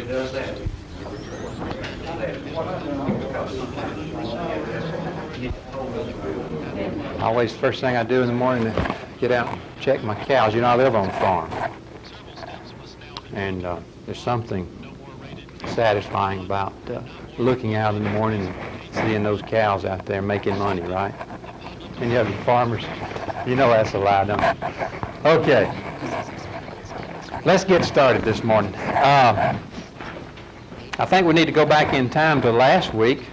does that. Always first thing I do in the morning is get out and check my cows. You know, I live on a farm. And there's something satisfying about looking out in the morning and seeing those cows out there making money, right? And you have the farmers, you know that's a lie, don't you? Okay, let's get started this morning. I think we need to go back in time to last week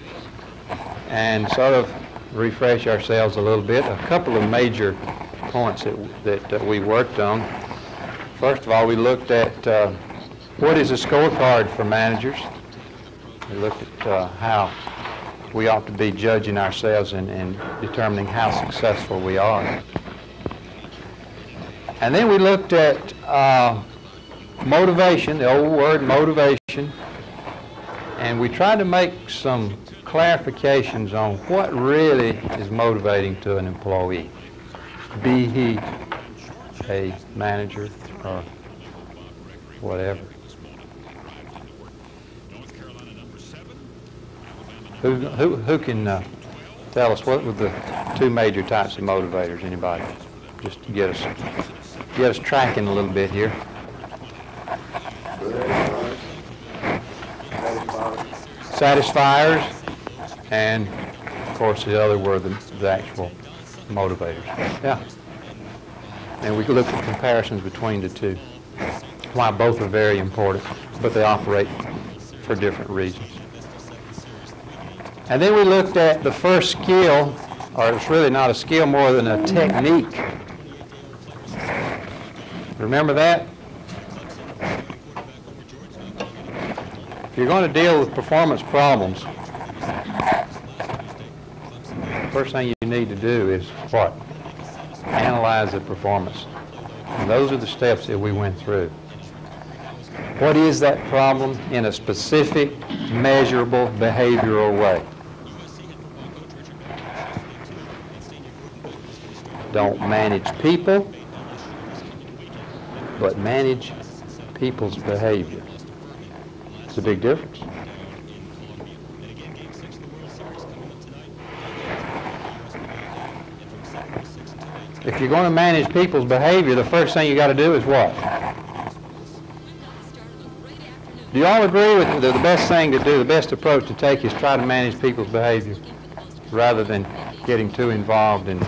and sort of refresh ourselves a little bit. A couple of major points that we worked on. First of all, we looked at what is a scorecard for managers. We looked at how we ought to be judging ourselves and determining how successful we are. And then we looked at motivation, the old word motivation, and we tried to make some clarifications on what really is motivating to an employee, be he a manager or whatever. Who can tell us what were the two major types of motivators? Anybody? Just to get us tracking a little bit here. Satisfiers, and of course the other were the actual motivators. Yeah. And we looked at comparisons between the two. Why both are very important, but they operate for different reasons. And then we looked at the first skill, or it's really not a skill more than a technique. Remember that? If you're going to deal with performance problems, the first thing you need to do is what? Analyze the performance. And those are the steps that we went through. What is that problem in a specific, measurable, behavioral way? Don't manage people, but manage people's behavior. It's a big difference. If you're going to manage people's behavior, the first thing you got to do is what? Do you all agree with the best thing to do, the best approach to take is try to manage people's behavior rather than getting too involved and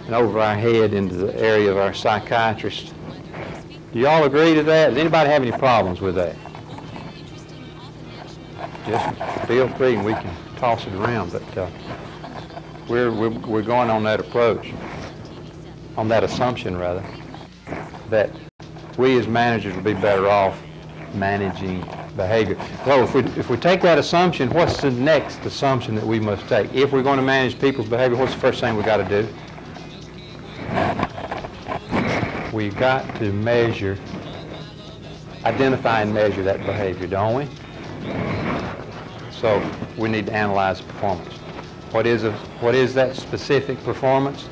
over our head into the area of our psychiatrist? Do you all agree to that? Does anybody have any problems with that? Just feel free and we can toss it around, but we're going on that approach, on that assumption rather, that we as managers will be better off managing behavior. So if we take that assumption, what's the next assumption that we must take? If we're going to manage people's behavior, what's the first thing we got to do? We've got to measure, identify and measure that behavior, don't we? So we need to analyze performance. What is that specific performance?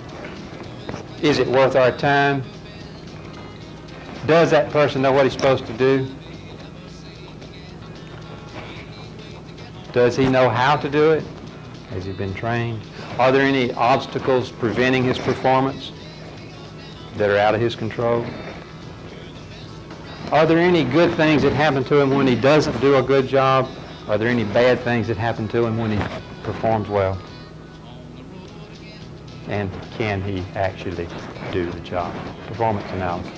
Is it worth our time? Does that person know what he's supposed to do? Does he know how to do it? Has he been trained? Are there any obstacles preventing his performance that are out of his control? Are there any good things that happen to him when he doesn't do a good job? Are there any bad things that happen to him when he performs well? And can he actually do the job? Performance analysis.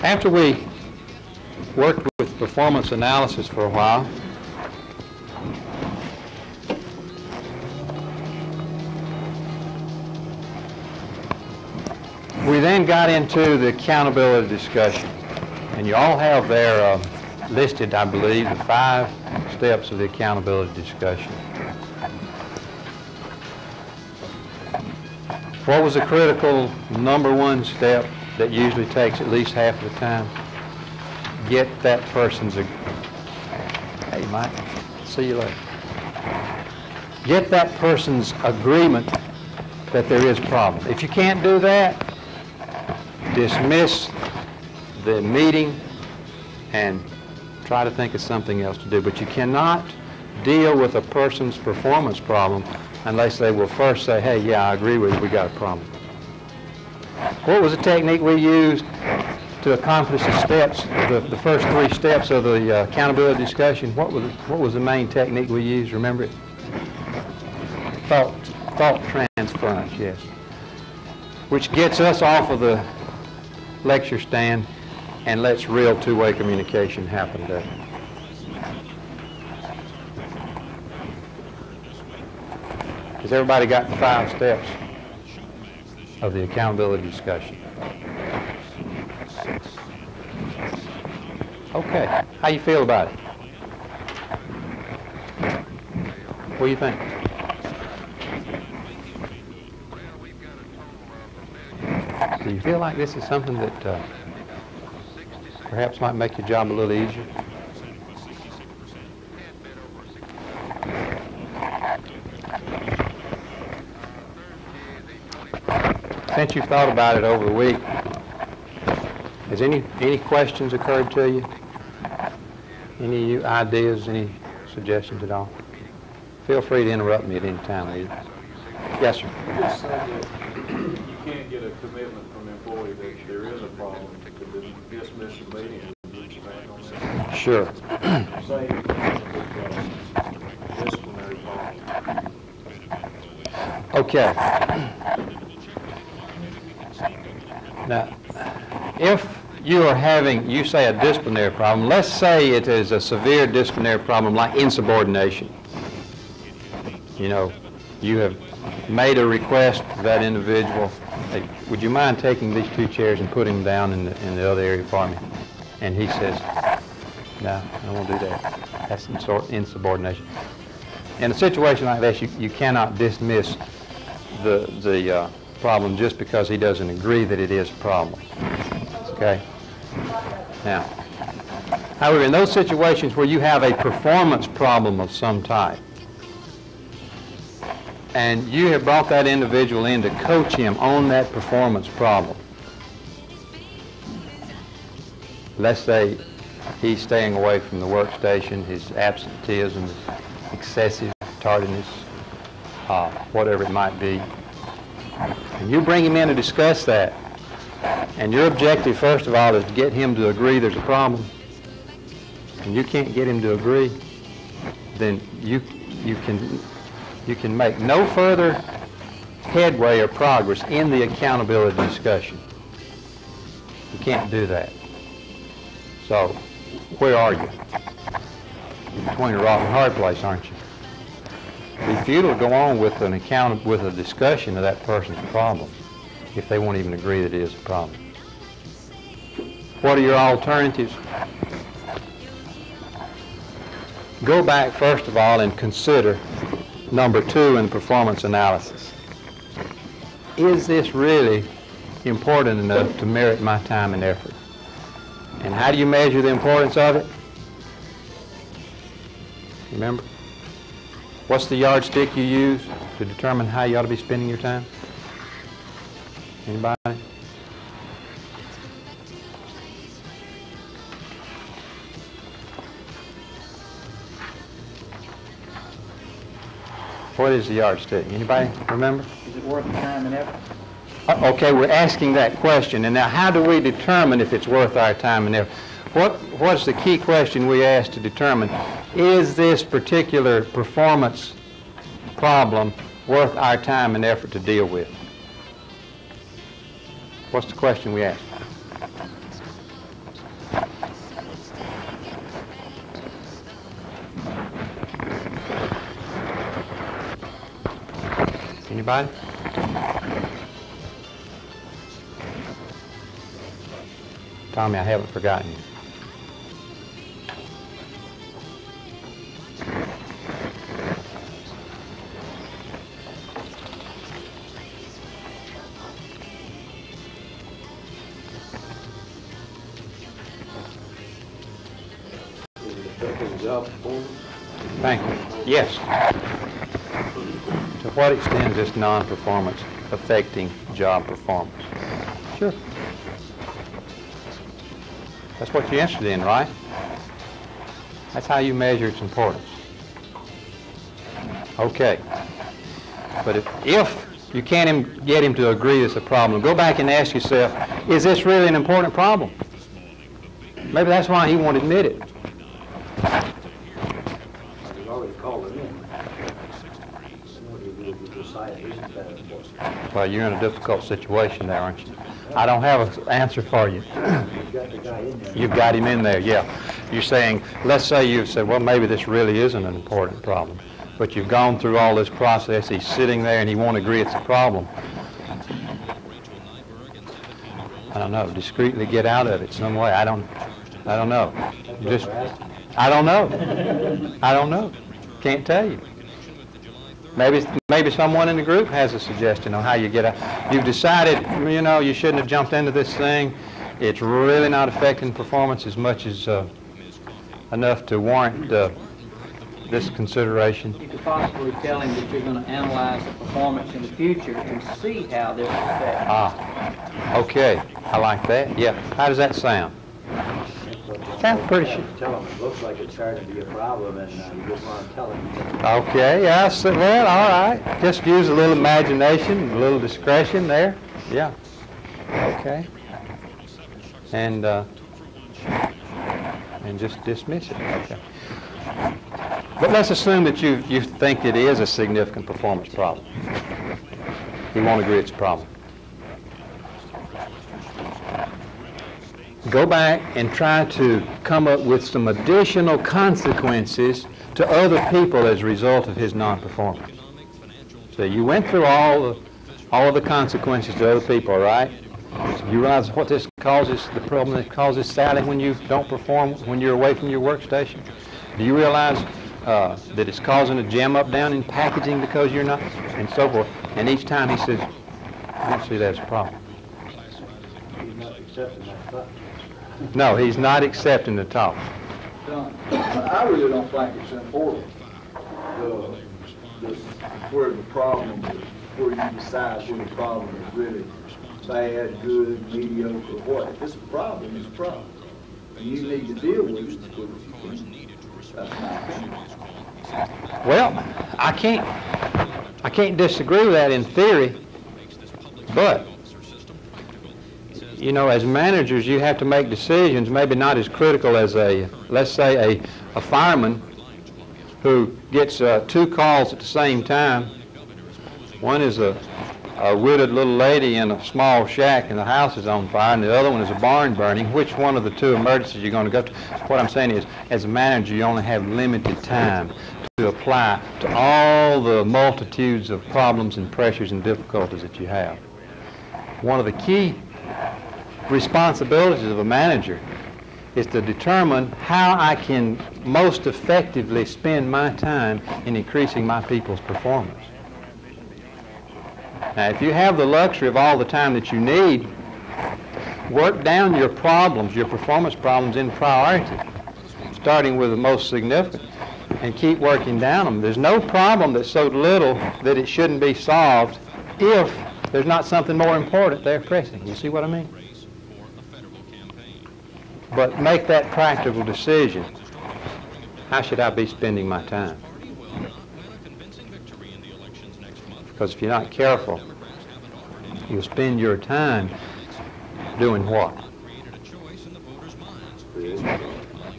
After we worked with performance analysis for a while, we then got into the accountability discussion. And you all have there listed, I believe, the 5 steps of the accountability discussion. What was the critical #1 step that usually takes at least half of the time? Get that person's, hey Mike, see you later. Get that person's agreement that there is a problem. If you can't do that, dismiss the meeting and try to think of something else to do. But you cannot deal with a person's performance problem unless they will first say, hey, yeah, I agree with you, we got a problem. What was the technique we used to accomplish the steps, the first 3 steps of the accountability discussion? What was the main technique we used? Remember it? Thought transference, yes. Which gets us off of the lecture stand and lets real two-way communication happen there. Has everybody got the 5 steps of the accountability discussion? Okay, how you feel about it? What do you think? Do you feel like this is something that perhaps might make your job a little easier? Since you've thought about it over the week, has any questions occurred to you? Any ideas, any suggestions at all? Feel free to interrupt me at any time, either. Yes, sir. You just said that you can't get a commitment from an employee that there is a problem to dismiss the meeting. Would you expand on that? Sure. Say disciplinary problem. Okay. Now, if you are having, you say, a disciplinary problem, let's say it is a severe disciplinary problem like insubordination. You know, you have made a request to that individual, hey, would you mind taking these 2 chairs and putting them down in the other area for me? And he says, no, I won't do that. That's insubordination. In a situation like this, you cannot dismiss the problem just because he doesn't agree that it is a problem. Okay? Now, however, in those situations where you have a performance problem of some type, and you have brought that individual in to coach him on that performance problem. Let's say he's staying away from the workstation, his absenteeism, excessive tardiness, whatever it might be. And you bring him in to discuss that, and your objective, first of all, is to get him to agree there's a problem, and you can't get him to agree, then you can make no further headway or progress in the accountability discussion. You can't do that. So, where are you? You're between a rock and a hard place, aren't you? It'd be futile to go on with a discussion of that person's problem if they won't even agree that it is a problem. What are your alternatives? Go back, first of all, and consider number 2 in performance analysis. Is this really important enough to merit my time and effort? And how do you measure the importance of it? Remember? What's the yardstick you use to determine how you ought to be spending your time? Anybody? What is the yardstick? Anybody remember? Is it worth the time and effort? Okay, we're asking that question. And now how do we determine if it's worth our time and effort? What's the key question we ask to determine? Is this particular performance problem worth our time and effort to deal with? What's the question we ask? Anybody? Tommy, I haven't forgotten you. Is it affecting job performance? Thank you. Yes. To what extent is this non-performance affecting job performance? Sure. That's what you're interested in, right? That's how you measure its importance. Okay. But if you can't get him to agree it's a problem, go back and ask yourself, is this really an important problem? Maybe that's why he won't admit it. He's already called it in. What do you do if you decide it isn't that important? Well, you're in a difficult situation there, aren't you? I don't have an answer for you. You've got the guy in there. You've got him in there, yeah. You're saying, let's say you've said, well, maybe this really isn't an important problem. But you've gone through all this process. He's sitting there and he won't agree it's a problem. I don't know. Discreetly get out of it some way. I don't know. I don't know. I don't know. Can't tell you. Maybe someone in the group has a suggestion on how you get out. You've decided, you know, you shouldn't have jumped into this thing. It's really not affecting performance as much as enough to warrant this consideration. You could possibly tell him that you're going to analyze the performance in the future and see how this affects. Okay. I like that. Yeah. How does that sound? Sounds pretty sure. Tell him it looks like it's starting to be a problem, and you just want to tell him. Okay, yeah, so, well, all right. Just use a little imagination, a little discretion there. Yeah. Okay. And just dismiss it. Okay. But let's assume that you think it is a significant performance problem. You won't agree it's a problem. Go back and try to come up with some additional consequences to other people as a result of his non-performance. So you went through all of the consequences to other people, right? So you realize what this causes, the problem that causes Sally when you don't perform, when you're away from your workstation? Do you realize that it's causing a jam up down in packaging because you're not, and so forth? And each time he says, I don't see that as a problem. He's not accepting that thought. No, he's not accepting the talk. Don, I really don't think it's important. Where the problem is, where you decide where the problem is really bad, good, mediocre, what. If it's a problem, it's a problem. And you need to deal with it as quick as you can. That's my opinion. Well, I can't disagree with that in theory, but you know, as managers, you have to make decisions, maybe not as critical as let's say a fireman who gets 2 calls at the same time. One is a widowed little lady in a small shack and the house is on fire, and the other one is a barn burning. Which one of the 2 emergencies you're going to go to? What I'm saying is, as a manager, you only have limited time to apply to all the multitudes of problems and pressures and difficulties that you have. One of the key responsibilities of a manager is to determine how I can most effectively spend my time in increasing my people's performance. Now, if you have the luxury of all the time that you need, work down your problems, your performance problems in priority, starting with the most significant, and keep working down them. There's no problem that's so little that it shouldn't be solved if there's not something more important there pressing. You see what I mean? But make that practical decision. How should I be spending my time? Because if you're not careful, you'll spend your time doing what?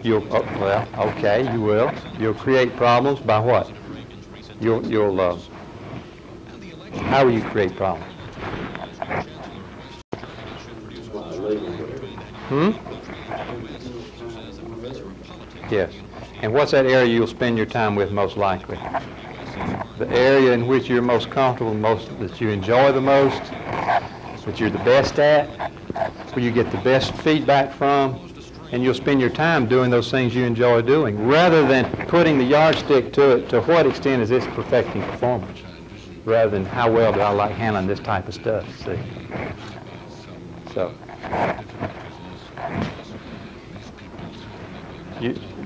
You'll, well, okay, you will. You'll create problems by what? How will you create problems? Yes. And what's that area you'll spend your time with most likely? The area in which you're most comfortable, that you enjoy the most, that you're the best at, where you get the best feedback from, and you'll spend your time doing those things you enjoy doing, rather than putting the yardstick to it, to what extent is this perfecting performance, rather than how well do I like handling this type of stuff, see? So,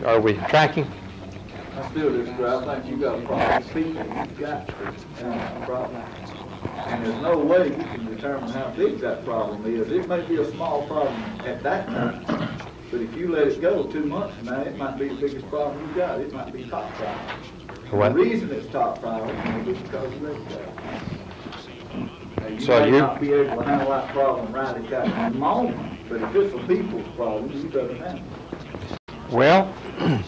are we tracking? I still disagree. I think you got a problem. People, you've got a problem. And there's no way you can determine how big that problem is. It may be a small problem at that time, But if you let it go 2 months from now, it might be the biggest problem you got. It might be top priority. Well- The reason it's top priority is because you let it go. Now, you So may you- not be able to handle that problem right at that moment, but if it's a people's problem, you better handle it. Well, I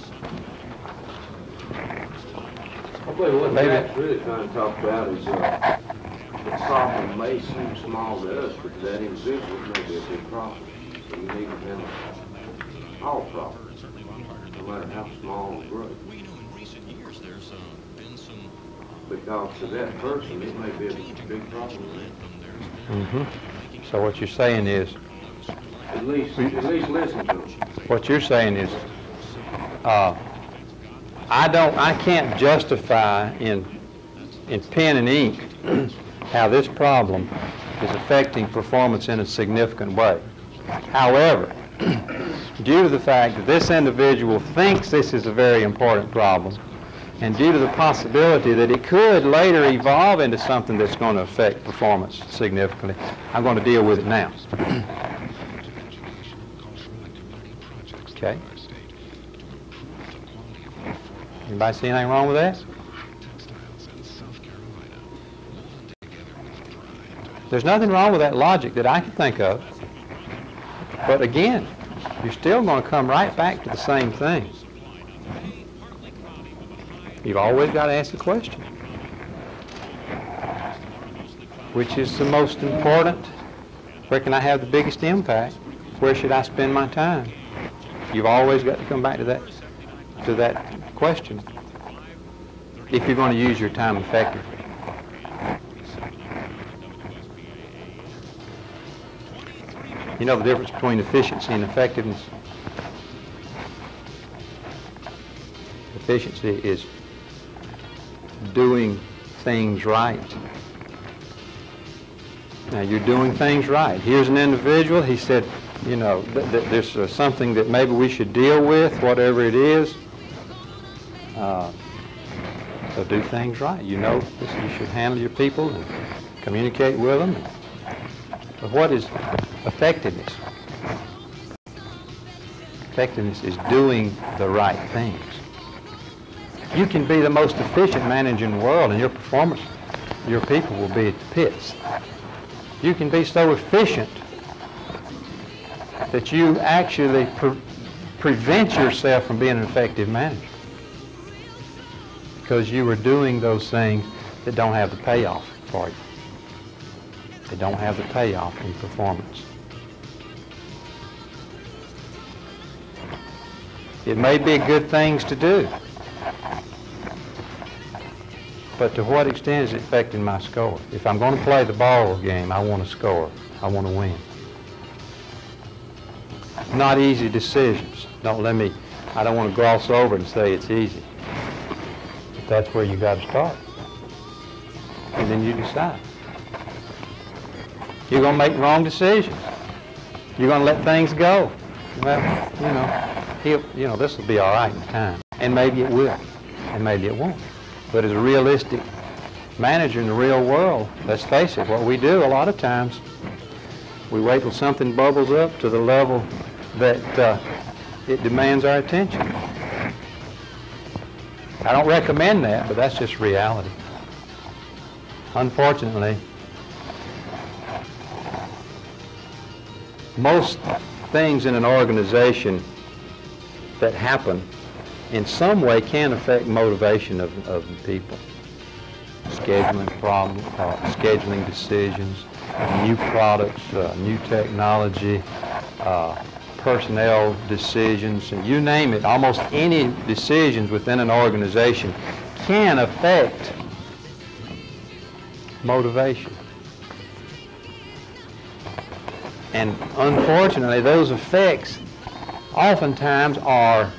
believe what Maybe. Jack's really trying to talk about is, the problem may seem small to us, but to that individual, it may be a big problem. So you need to handle all problems, no matter how small or great. Because to that person, it may be a big problem. so what you're saying is, At least listen to them. what you're saying is, I can't justify in pen and ink how this problem is affecting performance in a significant way. However, due to the fact that this individual thinks this is a very important problem, and due to the possibility that it could later evolve into something that's going to affect performance significantly, I'm going to deal with it now. Okay? Anybody see anything wrong with that? There's nothing wrong with that logic that I can think of. But again, you're still going to come right back to the same thing. You've always got to ask the question. Which is the most important? Where can I have the biggest impact? Where should I spend my time? You've always got to come back to that question if you're going to use your time effectively. You know the difference between efficiency and effectiveness? Efficiency is doing things right. Now, you're doing things right. Here's an individual, he said, you know, there's something that maybe we should deal with, whatever it is. So do things right. You know, you should handle your people and communicate with them. But what is effectiveness? Effectiveness is doing the right things. You can be the most efficient manager in the world, and your performance, your people will be at the pits. You can be so efficient that you actually prevent yourself from being an effective manager because you are doing those things that don't have the payoff for you. They don't have the payoff in performance. It may be good things to do, but to what extent is it affecting my score? If I'm going to play the ball game, I want to score. I want to win. Not easy decisions. I don't want to gloss over and say it's easy. But that's where you got to start. And then you decide. You're going to make wrong decisions. You're going to let things go. Well, this will be all right in time. And maybe it will. And maybe it won't. But as a realistic manager in the real world, let's face it, what we do a lot of times, we wait till something bubbles up to the level that it demands our attention. I don't recommend that, but that's just reality. Unfortunately, most things in an organization that happen in some way can affect motivation of the people. Scheduling problems, scheduling decisions, new products, new technology, personnel decisions, and you name it, almost any decisions within an organization can affect motivation. And unfortunately, those effects oftentimes are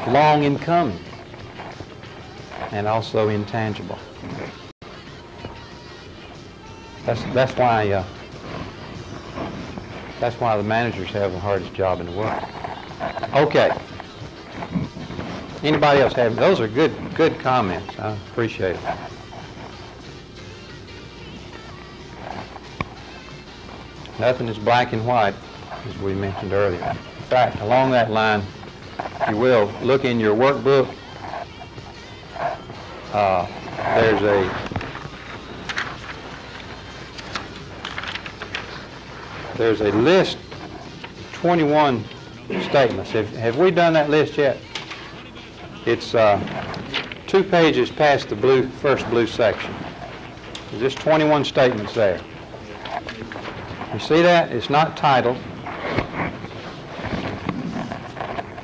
long in coming and also intangible. That's why the managers have the hardest job in the world. Okay. Anybody else have? Those are good comments. I appreciate it. Nothing is black and white. as we mentioned earlier. In fact, along that line, if you will, look in your workbook. There's a list, 21 statements. Have we done that list yet? It's 2 pages past the first blue section. There's just 21 statements there. You see that? It's not titled.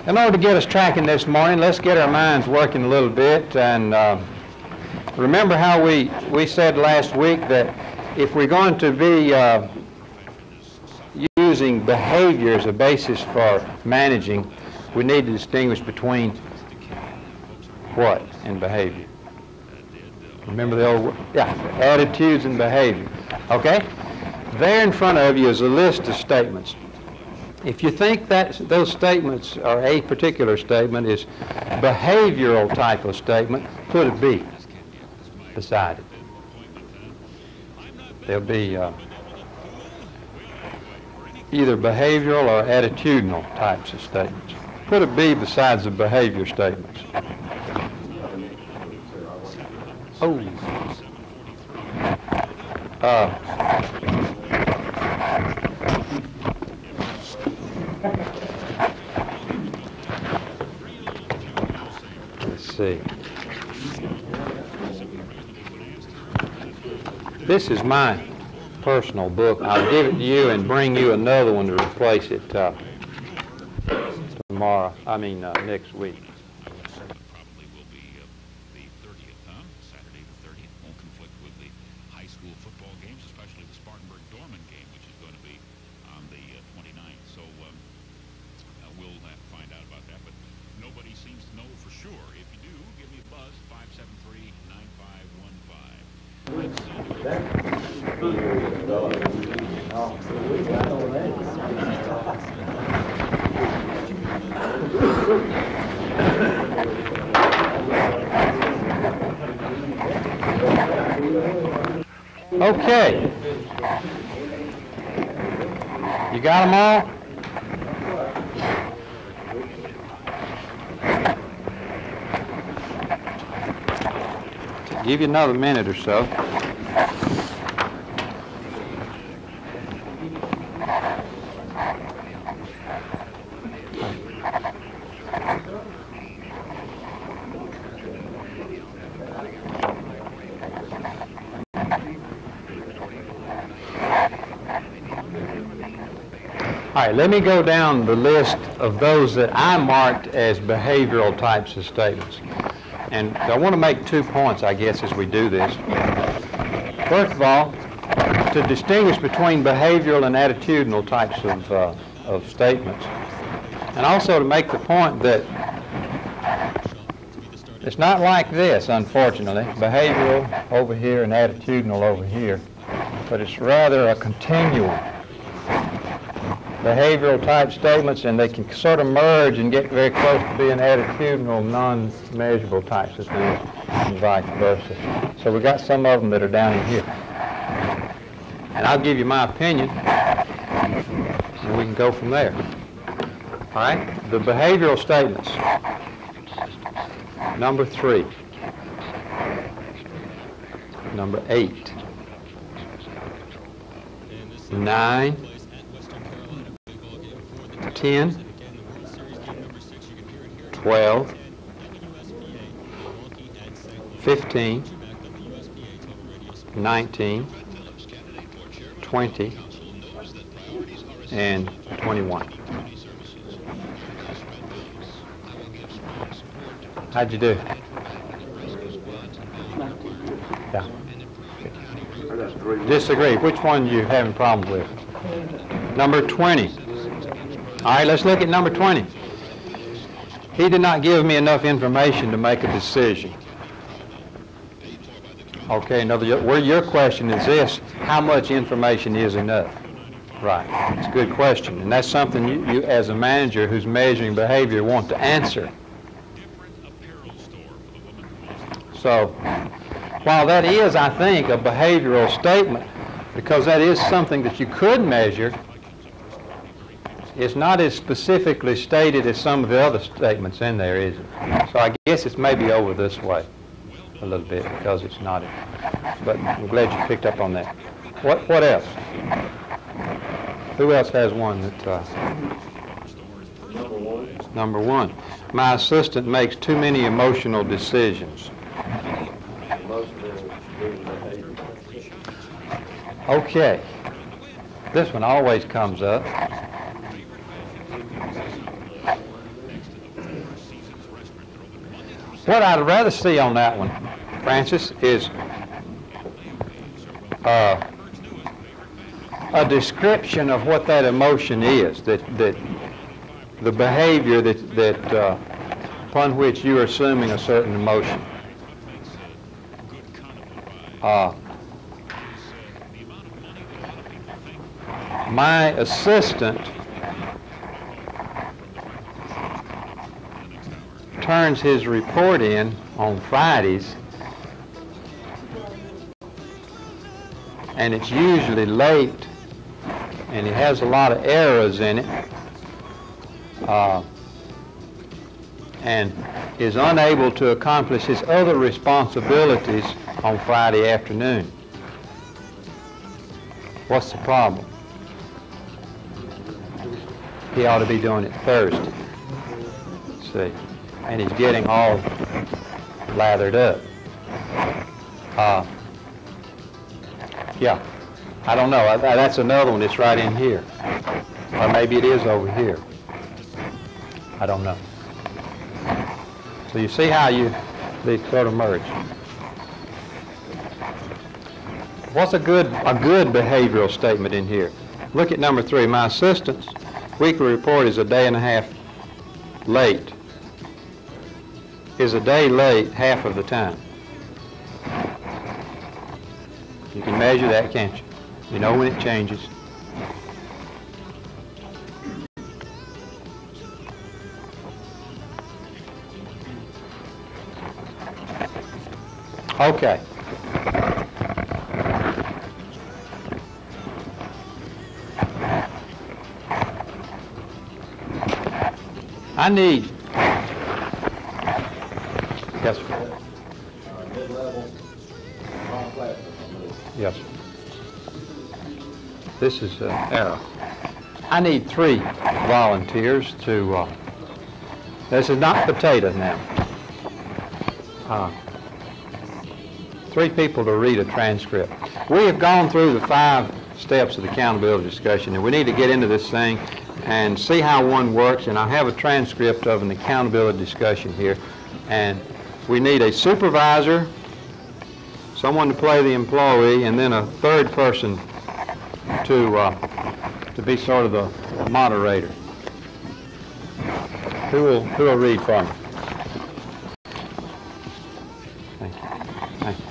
In order to get us tracking this morning, let's get our minds working a little bit. And remember how we said last week that if we're going to be using behavior as a basis for managing, we need to distinguish between what and behavior. Remember the old, attitudes and behavior. Okay? There in front of you is a list of statements. If you think that those statements, or a particular statement, is behavioral type of statement, put a B beside it. There'll be either behavioral or attitudinal types of statements. Put a B besides the behavior statements. Oh. Let's see. This is my personal book. I'll give it to you and bring you another one to replace it tomorrow. Next week. Probably will be the 30th, Saturday the 30th. Won't conflict with the high school football games, especially the Spartanburg-Dorman game, which is going to be on the 29th. So we'll have to find out about that, but nobody seems to know for sure. If you do, give me a buzz, 573-9515. Okay. You got them all? Give you another minute or so. All right, let me go down the list of those that I marked as behavioral types of statements. And I want to make 2 points, I guess, as we do this. First of all, to distinguish between behavioral and attitudinal types of statements. And also to make the point that it's not like this, unfortunately, behavioral over here and attitudinal over here, but it's rather a continuum. Behavioral type statements, and they can sort of merge and get very close to being attitudinal, non-measurable types of things, and vice versa. So we got some of them that are down in here. And I'll give you my opinion, and we can go from there. All right? The behavioral statements. Number 3. Number 8. 9. 10, 12, 15, 19, 20, and 21. How'd you do? Yeah. Disagree. Which one are you having problems with? Number 20. All right, let's look at number 20. He did not give me enough information to make a decision. Okay, in other words, your question is this: how much information is enough? Right, it's a good question, and that's something you as a manager who's measuring behavior want to answer. So, while that is, I think, a behavioral statement, because that is something that you could measure, it's not as specifically stated as some of the other statements in there, is it? So I guess it's maybe over this way a little bit because it's not. But I'm glad you picked up on that. What else? Who else has one that? Number one. My assistant makes too many emotional decisions. Okay. This one always comes up. What I'd rather see on that one, Francis, is a description of what that emotion is, that the behavior that upon which you are assuming a certain emotion. My assistant turns his report in on Fridays, and it's usually late, and it has a lot of errors in it, and is unable to accomplish his other responsibilities on Friday afternoon. What's the problem? He ought to be doing it Thursday. See, and he's getting all lathered up. Yeah, I don't know. That's another one that's right in here. Or maybe it is over here. I don't know. So you see how they sort of merge. What's a good behavioral statement in here? Look at number 3. My assistant's weekly report is a day and a half late. Is a day late half of the time? You can measure that, can't you? You know when it changes. Okay. I need. Yes, sir. Mid-level, wrong class. Yes, sir. This is error. I need 3 volunteers to. This is not potatoes now. 3 people to read a transcript. We have gone through the 5 steps of the accountability discussion, and we need to get into this thing and see how one works. And I have a transcript of an accountability discussion here, and we need a supervisor, someone to play the employee, and then a third person to be sort of the moderator. Who will read for me? Thank you. Thank you.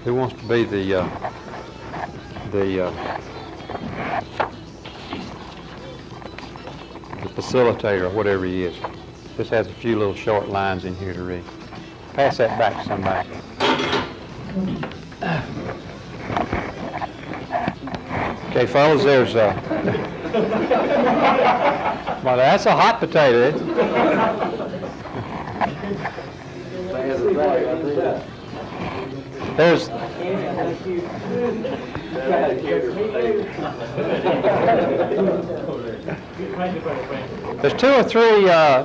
Who wants to be the facilitator or whatever he is? This has a few little short lines in here to read. Pass that back to somebody. Okay, fellas, there's well, that's a hot potato. There's There's 2 or 3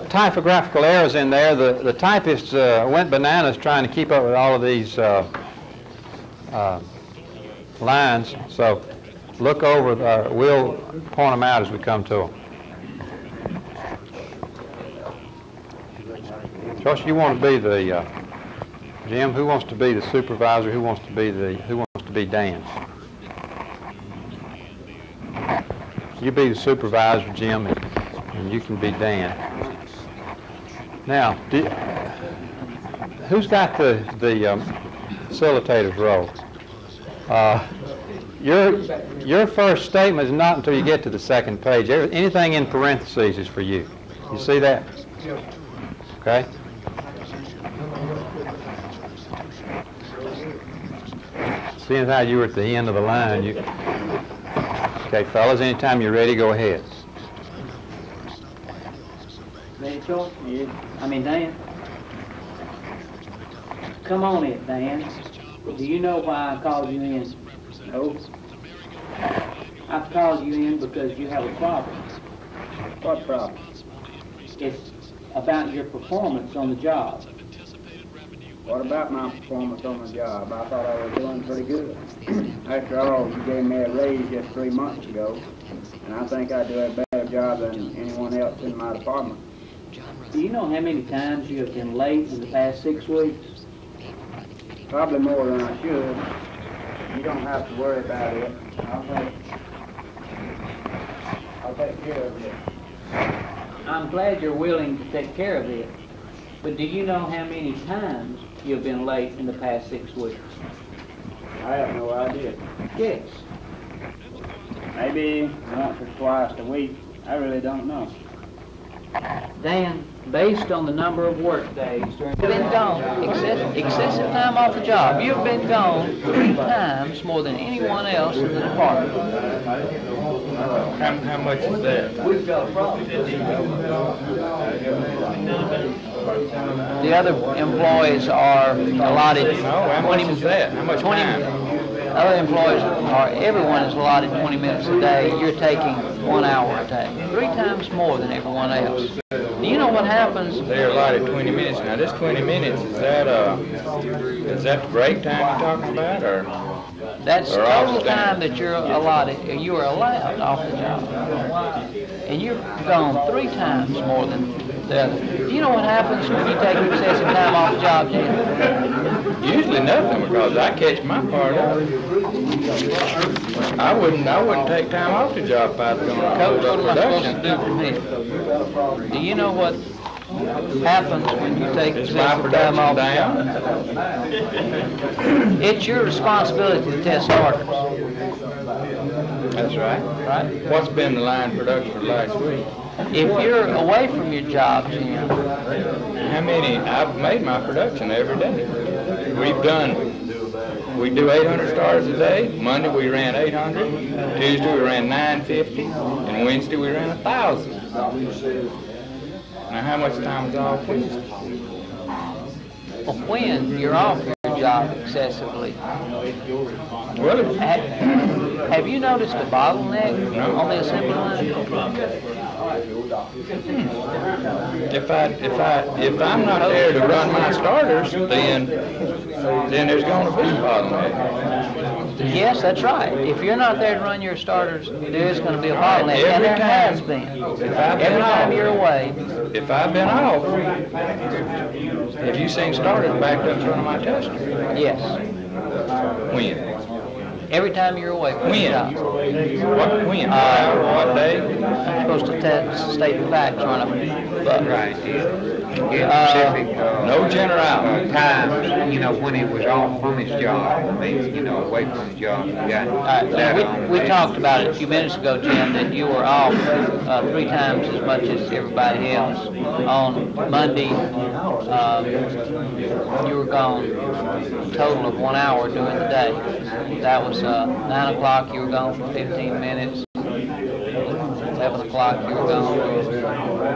typographical errors in there. The typist went bananas trying to keep up with all of these lines. So look over. We'll point them out as we come to them. Josh, you want to be the Jim? Who wants to be the supervisor? Who wants to be Dan? You be the supervisor, Jim, and you can be Dan. Now, who's got the facilitator's role? Your first statement is not until you get to the second page. Anything in parentheses is for you. You see that? Okay. Seeing how you were at the end of the line, okay, fellas, anytime you're ready, go ahead. Ready, Troy? Yeah. Dan. Come on in, Dan. Do you know why I called you in? No. I called you in because you have a problem. What problem? It's about your performance on the job. What about my performance on the job? I thought I was doing pretty good. After all, you gave me a raise just 3 months ago, and I think I do a better job than anyone else in my department. Do you know how many times you have been late in the past 6 weeks? Probably more than I should. You don't have to worry about it. I'll take care of it. I'm glad you're willing to take care of it, but do you know how many times you've been late in the past 6 weeks? I have no idea. Yes. Maybe once or twice a week. I really don't know. Dan, based on the number of work days during... You've been gone, excessive time off the job. You've been gone 3 times more than anyone else in the department. How much is that? We've got a problem. The other employees are allotted... How much is that? How much 20, time? Other employees everyone is allotted 20 minutes a day. You're taking 1 hour a day. 3 times more than everyone else. Do you know what happens? They're allotted 20 minutes. Now, this 20 minutes, is that break time you're talking about, or? That's total time that you're allotted, you are allowed off the job. And you're gone 3 times more than the other. Do you know what happens when you take excessive time off the job, Jim? Usually nothing, because I catch my part up. I wouldn't take time off the job if I was going to Coach, hold what up am I supposed to do production. from here? Do you know what happens when you take Is my excessive time production off the down? job? It's your responsibility to test starters. That's right. Right? What's been the line production for last week? If you're away from your job, Jim, How many? I've made my production every day. We do 800 starters a day. Monday we ran 800. Tuesday we ran 950. And Wednesday we ran 1,000. Now how much time is off Wednesday? well, when you're off your job excessively, Well, have you noticed a bottleneck No. on the assembly line? if I'm not there to run my starters, then there's going to be a bottleneck. Yes, that's right. If you're not there to run your starters, there is going to be a bottleneck, and there has been. Every time you're away. If I've been off, have you seen starters backed up in front of my tester? Yes. When? Every time you're away from your job. What? When? What hour? What day? You're supposed to state the facts on it. But, Right. Specific, No generality. time, when he was off from his job, away from his job. You got all right, that so on we there. talked about it a few minutes ago, Jim, that you were off 3 times as much as everybody else. On Monday, you were gone a total of 1 hour during the day. That was 9 o'clock, you were gone for 15 minutes. 11 o'clock, you were gone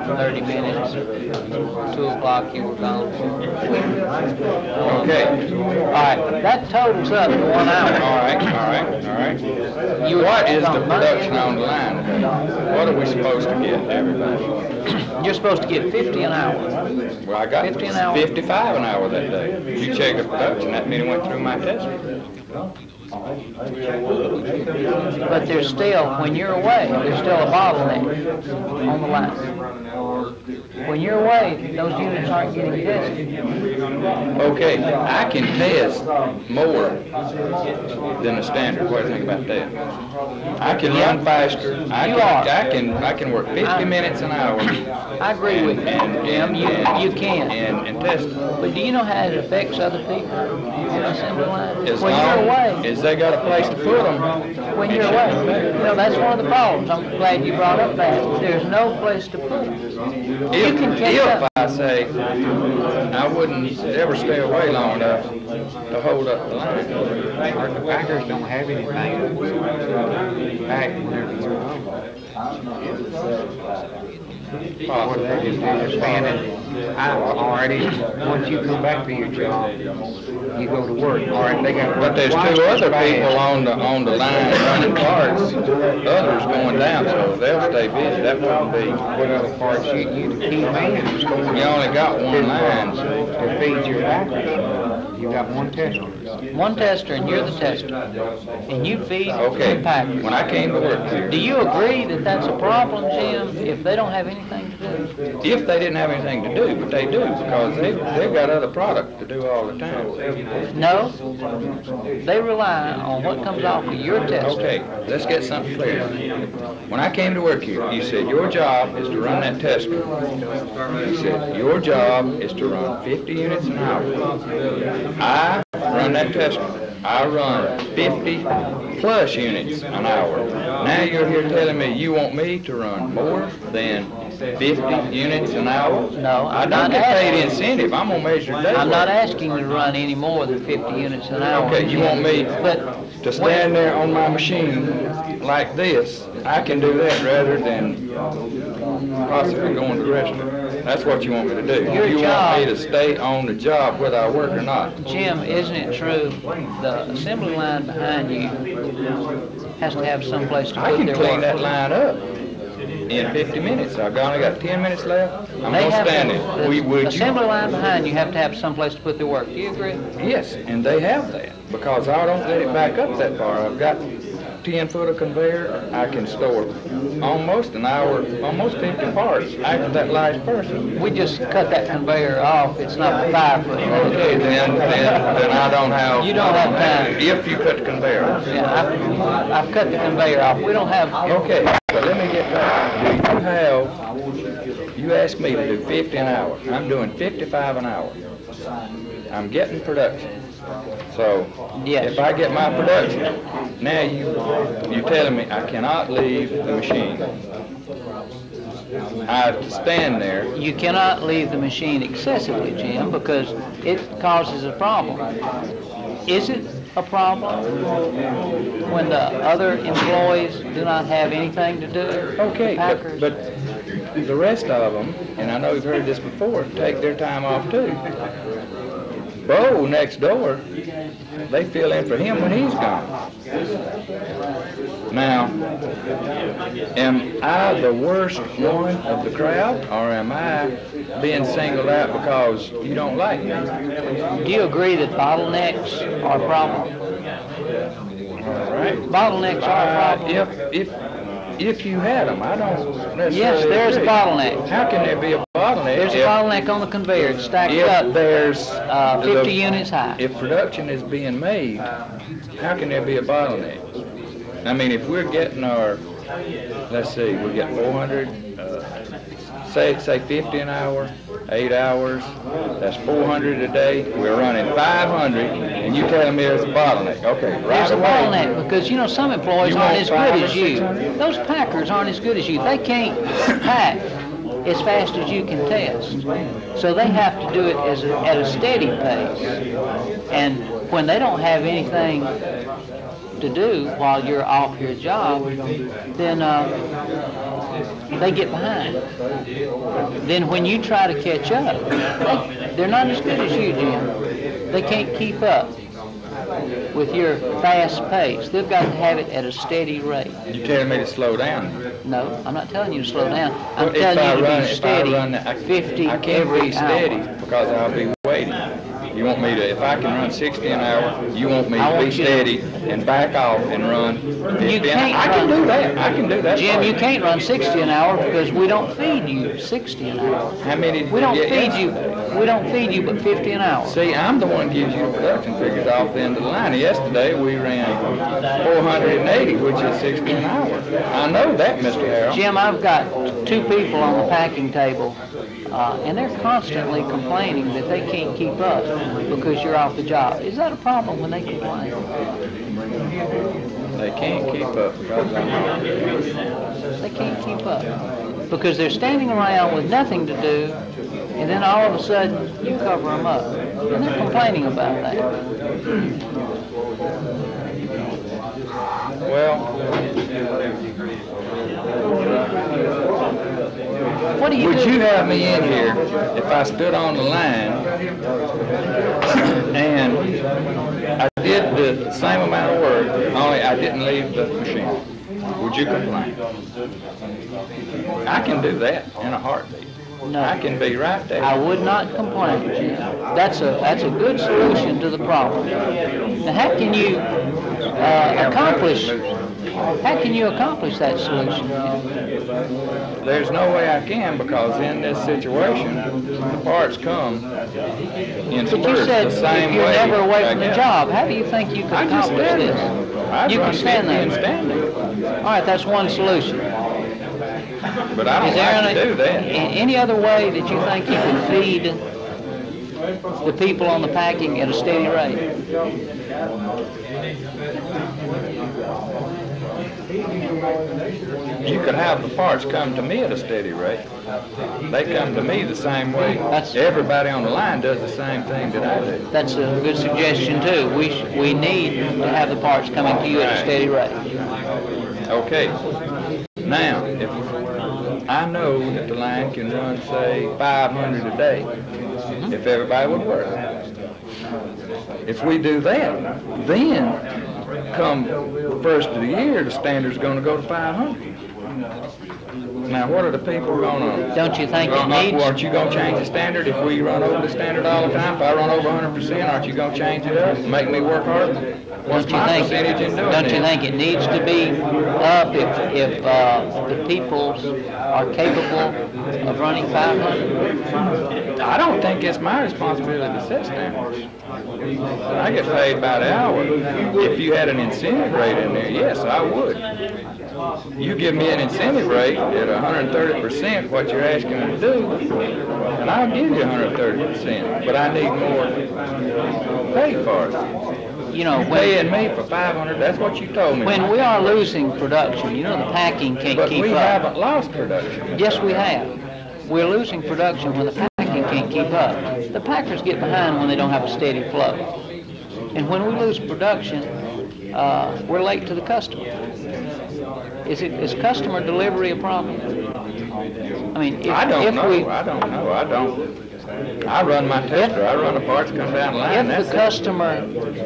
for 30 minutes. 2 o'clock, you were gone. Okay. All right, that totals up to 1 hour. All right. You were What is the gone Monday. production on the line today? What are we supposed to get, everybody? You're supposed to get 50 an hour. Well, I got 50 an hour. 55 an hour that day. You check the production, that means it went through my test. But there's still, when you're away, there's still a bottleneck on the line. When you're away, those units aren't getting tested. Okay, I can test more than the standard. What do you think about that? I can run faster. I can work 50 minutes an hour. I agree with you, Jim. You can. And test it. But do you know how it affects other people on the assembly line? As When long you're away, as they got a place to put them. when you're away, that's one of the problems. I'm glad you brought up that. There's no place to put them. You can catch If up. I say I wouldn't ever stay away long enough to hold up the line. The backers don't have anything back whenever you're home. Possibly, just understanding, I already, once you come back to your job, you go to work, all right, they got. But there's two other people on the line running parts, others going down, so they'll stay busy. That wouldn't be. What other parts, you the key man is going. You only got one line, so. To feed your packers. You got one tester. One tester, and you're the tester. And you feed Okay, the packers. when I came to work here. Do you agree that that's a problem, Jim, if they don't have anything to do? If they didn't have anything to do, but they do, because they've got other product to do all the time. No. They rely on what comes off of your tester. Okay, let's get something clear. When I came to work here, you said your job is to run that tester. You said your job is to run 50 units an hour. I run that tester. I run 50 plus units an hour. Now you're here telling me you want me to run more than 50 units an hour? No, I I'm don't not get paid asking. incentive. I'm gonna measure day I'm not work. asking you to run any more than 50 units an hour. Okay, you want me But to stand there on my machine like this? I can do that rather than possibly going to the restroom. That's what you want me to do. Your You job- want me to stay on the job whether I work or not? Jim, isn't it true the assembly line behind you has to have some place to I put can their clean work? that line up in 50 minutes. I've only got 10 minutes left. I'm They gonna have stand to- it. the Would you? assembly line behind you have to have some place to put their work. Do you agree? Yes, and they have that, because I don't let it back up that far. I've got 10 foot of conveyor. I can store almost an hour, almost 50 parts after that last person. We just cut that conveyor off. It's not 5 foot. Okay, then I don't have. You don't have time. If you cut the conveyor off. Yeah, I've cut the conveyor off. We don't have. Okay, but let me get back. Do you have, you asked me to do 50 an hour. I'm doing 55 an hour. I'm getting production. So, Yes. if I get my production, now you're telling me I cannot leave the machine. I have to stand there. You cannot leave the machine excessively, Jim, because it causes a problem. Is it a problem when the other employees do not have anything to do? Okay, Packers? but the rest of them, and I know you've heard this before, take their time off too. Bo next door, they fill in for him when he's gone. Now, am I the worst one of the crowd, or am I being singled out because you don't like me? Do you agree that bottlenecks are a problem? All right. Bottlenecks are a problem. If you had them, I don't necessarily Yes, there's a agree. bottleneck. How can there be a bottleneck? There's a bottleneck on the conveyor. It's stacked If up there's 50 units high. If production is being made, how can there be a bottleneck? I mean, if we're getting our, let's see, we get 400, say 50 an hour, 8 hours, that's 400 a day. We're running 500, and you telling me there's a bottleneck? Okay, right There's a away. bottleneck because, you know, some employees You aren't want as 500 good or as you. 600? Those packers aren't as good as you. They can't pack as fast as you can test. So they have to do it at a steady pace. And when they don't have anything to do while you're off your job, then they get behind. Then when you try to catch up, they're not as good as you, Jim. They can't keep up with your fast pace. They've got to have it at a steady rate. You telling me to slow down? No, I'm not telling you to slow down. I'm Well, if telling I you to run- be if I steady, run that- 50 I can't every be steady hour. because I'll be waiting. You want me to, if I can run 60 an hour, you want me I to be want you to- steady and back off and run 50 You an can't hour? I can run- do that. I can do that. Jim, part. you can't run 60 an hour because we don't feed you 60 an hour. How many did We don't you get feed you. yesterday? We don't feed you but 50 an hour. See, I'm the one who gives you the production figures off the end of the line. Yesterday, we ran 480, which is 60 an hour. I know that, Mr. Harrell. Jim, I've got 2 people on the packing table, and they're constantly complaining that they can't keep up because you're off the job. Is that a problem when they complain? They can't keep up because I'm not. They can't keep up because they're standing around with nothing to do, and then all of a sudden you cover them up, and they're complaining about that. Well, What do you Would do? you have me in here if I stood on the line and I did the same amount of work, only I didn't leave the machine? Would you complain? I can do that in a heartbeat. No. I can be right there. I would not complain, Jim. That's a good solution to the problem. Now, how can you accomplish that solution? There's no way I can, because in this situation, the parts come in But you spurts said the same if you're way. never away I from the guess. job, how do you think you could I just accomplish stand this? there. I'd You run can stand 50 there. and standing. All right, that's one solution. But I Is don't there like to do that. any other way that you think you could feed the people on the packing at a steady rate? You could have the parts come to me at a steady rate. They come to me the same way. Everybody on the line does the same thing that I do. That's a good suggestion too. We need to have the parts coming to you at a steady rate. Okay. Now, if I know that the line can run, say, 500 a day, if everybody would work. If we do that, then come the first of the year, the standard's going to go to 500. Now, what are the people going to... Don't you think it needs... Aren't you going to change the standard if we run over the standard all the time? If I run over 100%, aren't you going to change it up and make me work harder? What's my percentage in doing Don't you this? think it needs to be up if the people are capable of running 500? I don't think it's my responsibility to set standards. I get paid by the hour. If you had an incentive rate in there, yes, I would. You give me an incentive rate at 130% what you're asking me to do, and I'll give you 130%. But I need more pay for it. You know, You're paying me for 500. That's what you told me. when we are losing production, you know the packing can't But keep we up. haven't lost production. Yes, we have. We're losing production when the packing can't keep up. The packers get behind when they don't have a steady flow. And when we lose production, we're late to the customer. Is customer delivery a problem? I mean, I don't know. I run my tester. I run the parts, come down the line. If the customer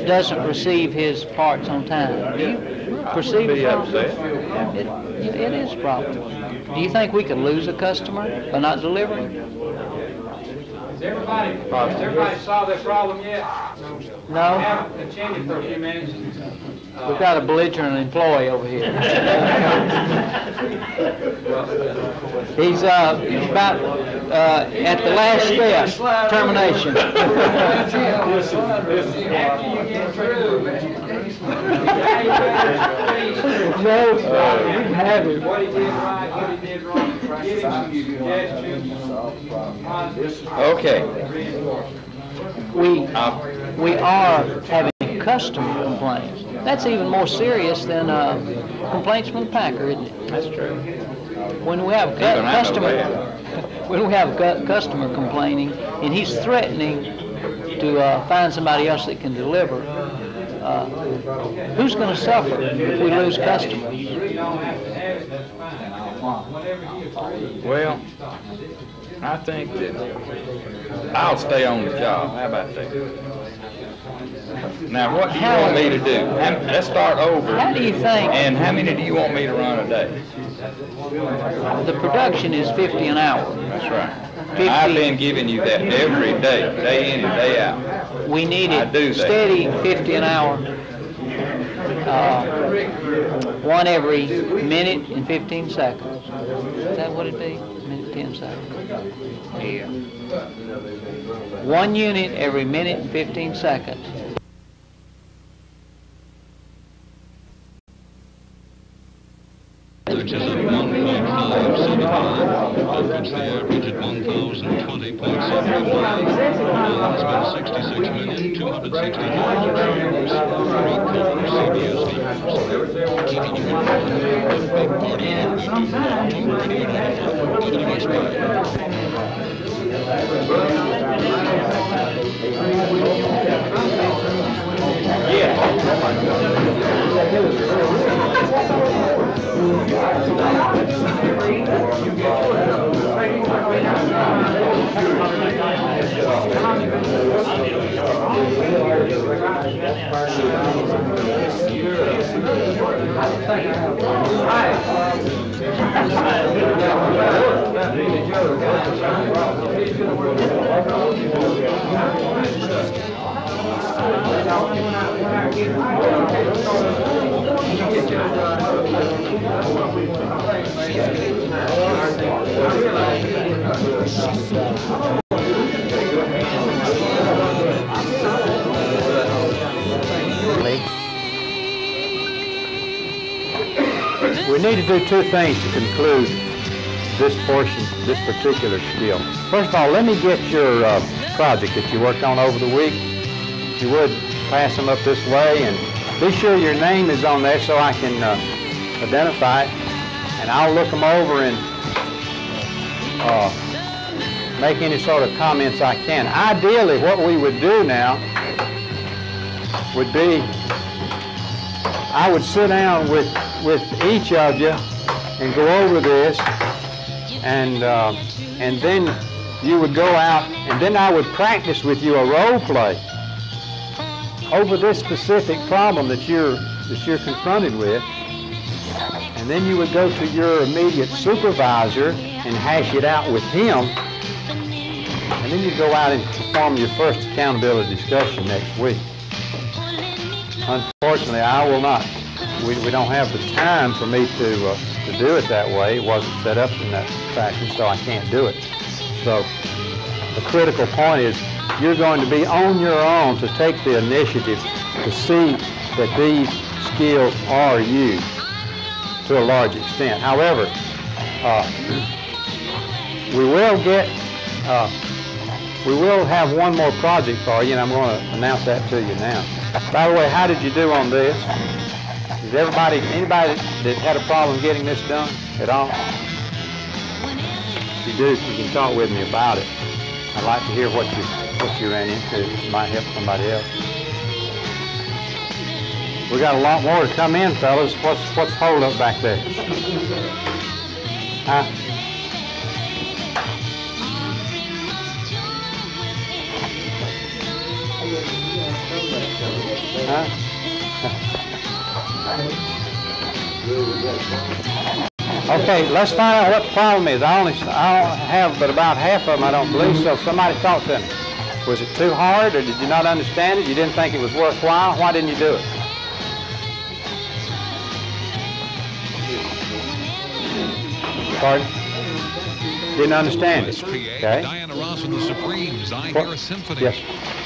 doesn't receive his parts on time, do you perceive a problem? It is a problem. Do you think we could lose a customer by not delivering? Has everybody solved that problem yet? No. We haven't continued for a few minutes. We've got a belligerent employee over here. He's about at the last step, termination. After you get through, No, you have it. what he did right, what he did wrong, give him some suggestions. Okay. We are having customer complaints. That's even more serious than complaints from the packer, isn't it? That's true. When we have a customer complaining and he's threatening to find somebody else that can deliver, who's going to suffer if we lose customers? Well, I think that I'll stay on the job. How about that? Now, what do you want me to do? Let's start over. How do you think? And how many do you want me to run a day? The production is 50 an hour. That's right. I've been giving you that every day, day in and day out. We need I do it that. steady 50 an hour. One every minute and 15 seconds. Is that what it'd be? Minute 10 seconds. Yeah. One unit every minute and 15 seconds. Which is at 1.575, puts the average at 1,020.71. It's been 66,260,000 shares, three-color CBS news. Keeping you informed, big party here at Talk Radio Network, WSB. We need to do two things to conclude this portion, this particular skill. First of all, let me get your project that you worked on over the week. If you would, pass them up this way, and be sure your name is on there so I can identify it, and I'll look them over and make any sort of comments I can. Ideally, what we would do now would be I would sit down with each of you and go over this, and then you would go out, and then I would practice with you a role play over this specific problem that you're confronted with, and then you would go to your immediate supervisor and hash it out with him, and then you go out and perform your first accountability discussion next week. Unfortunately, I will not. We don't have the time for me to do it that way. It wasn't set up in that fashion, so I can't do it. So the critical point is you're going to be on your own to take the initiative to see that these skills are used to a large extent. However, we will have one more project for you, and I'm going to announce that to you now. By the way, how did you do on this? Did anybody that had a problem getting this done at all? If you do, you can talk with me about it. I'd like to hear what you ran into. It might help somebody else. We got a lot more to come in, fellas. What's hold up back there? Huh? Huh? Okay, let's find out what the problem is. I don't have but about half of them, I don't believe so. Somebody talk to me. Was it too hard, or did you not understand it? You didn't think it was worthwhile? Why didn't you do it? Pardon? Didn't understand it. Okay. Diana Ross and the Supremes. I hear a symphony. Yes.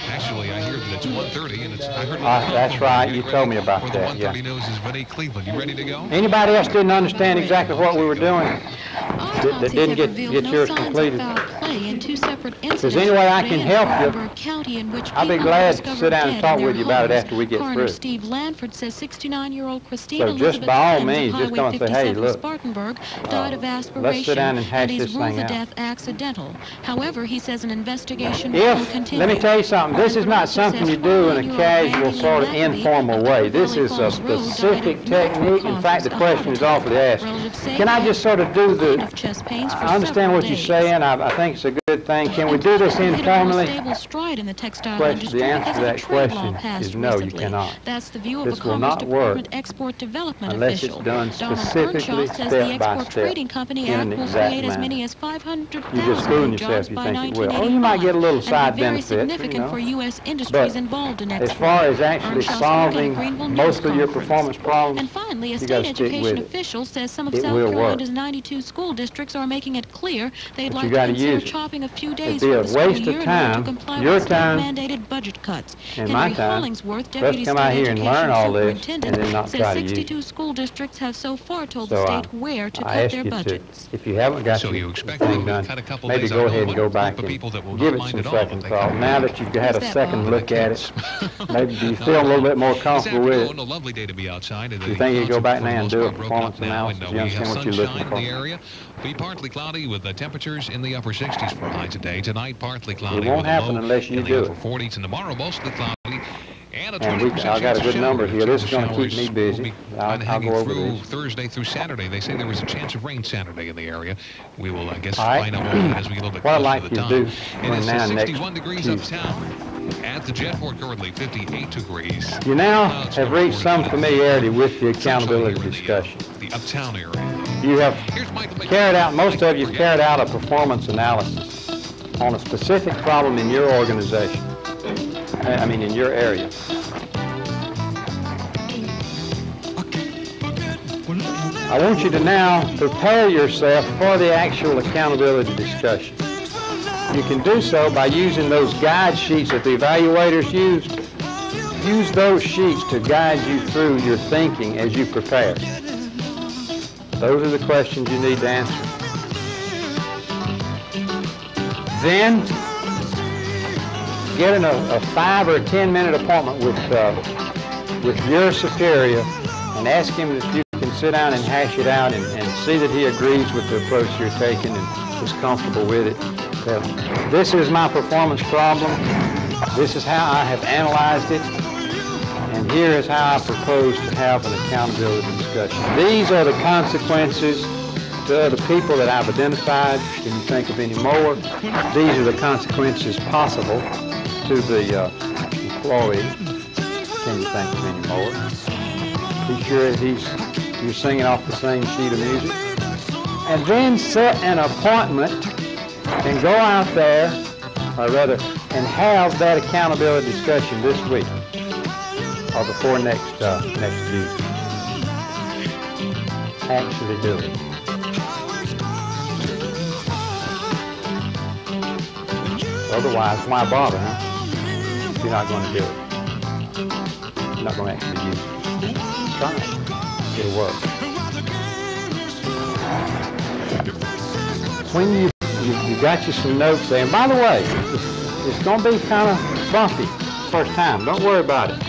Actually, I hear that it's 1:30, and I heard. That's right. You told me about that. Yeah. 1:30 news is Vinny Cleveland. You ready to go? Anybody else didn't understand exactly what we were doing? That didn't get yours completed? There's any way I can help you, I'll be glad to sit down and talk with you about it after we get through. Steve Lanford says 69-year-old Christina So just by all means, just come and say, hey, look, died of aspiration, let's sit down and hash this thing out. Death accidental. However, he says an investigation will continue. Let me tell you something, this is not something you do in a casual, sort of informal way. This is a specific technique. In fact, the question is awfully asked. Can I just sort of do the, I understand what you're saying, I think it's a good thing. Can we do this informally? The answer to that question is no, you cannot. This will not work unless it's done specifically, step by step, in an exact manner. You're just fooling yourself if you think it will. Oh, you might get a little side benefit, you know. But as far as actually solving most of your performance problems, and finally, a you got state to stick education with official says some of it. South Will Carolina's work. 92 school districts are making it clear they'd But like you to gotta consider use it. chopping a few days It'd be from a the school waste year of in order to time, comply your with time, state-mandated budget cuts. and my Henry time. Hollingsworth, Let's deputy come out state here and education learn all this and superintendent, then not says try to use it. 62 school districts have so far told So the state where to I cut ask their you budgets. to, if you haven't got So your you expect thing that done, we've had a couple maybe days go out ahead of and go one back group of people that will and give not it mind some at all second if they thought. can Now that you've had a that, second Bob? look at it, maybe do you feel a little bit more This comfortable with afternoon, it? a lovely day to be outside. Do you think you go back now and do a For the most part, performance broken up now, analysis? and, You we have understand what you're looking sunshine in the for? area. Be partly cloudy with the temperatures in the upper 60s for high today. Tonight, partly cloudy It won't with a happen low unless you in the do upper it. 40s. And tomorrow, mostly cloudy. And And I got a good number here. This is going to keep me busy. I'll go over through this. Thursday through Saturday. They say there was a chance of rain Saturday in the area. We will, I guess, All right. find out more as we get a little bit What I'd closer like to you the to time. do It is now next 61 degrees Tuesday uptown. At the jetport currently 58 degrees. You now have reached some familiarity with the accountability discussion. The uptown area. You have carried out, most of you have carried out a performance analysis on a specific problem in your organization. In your area. I want you to now prepare yourself for the actual accountability discussion. You can do so by using those guide sheets that the evaluators used. Use those sheets to guide you through your thinking as you prepare. Those are the questions you need to answer. Then, get a 5 or 10 minute appointment with your superior and ask him if you can sit down and hash it out and see that he agrees with the approach you're taking and is comfortable with it. So, this is my performance problem. This is how I have analyzed it. And here is how I propose to have an accountability discussion. These are the consequences to the people that I've identified. Can you think of any more? These are the consequences possible to the employee. Can you think of any more? Be sure that you're singing off the same sheet of music. And then set an appointment and go out there, or rather, and have that accountability discussion this week or before next Tuesday. Actually do it. Otherwise, why bother, huh? If you're not going to do it. You're not going to actually use it. Try it. It'll work. When you got you some notes there, and by the way, it's going to be kind of bumpy first time. Don't worry about it.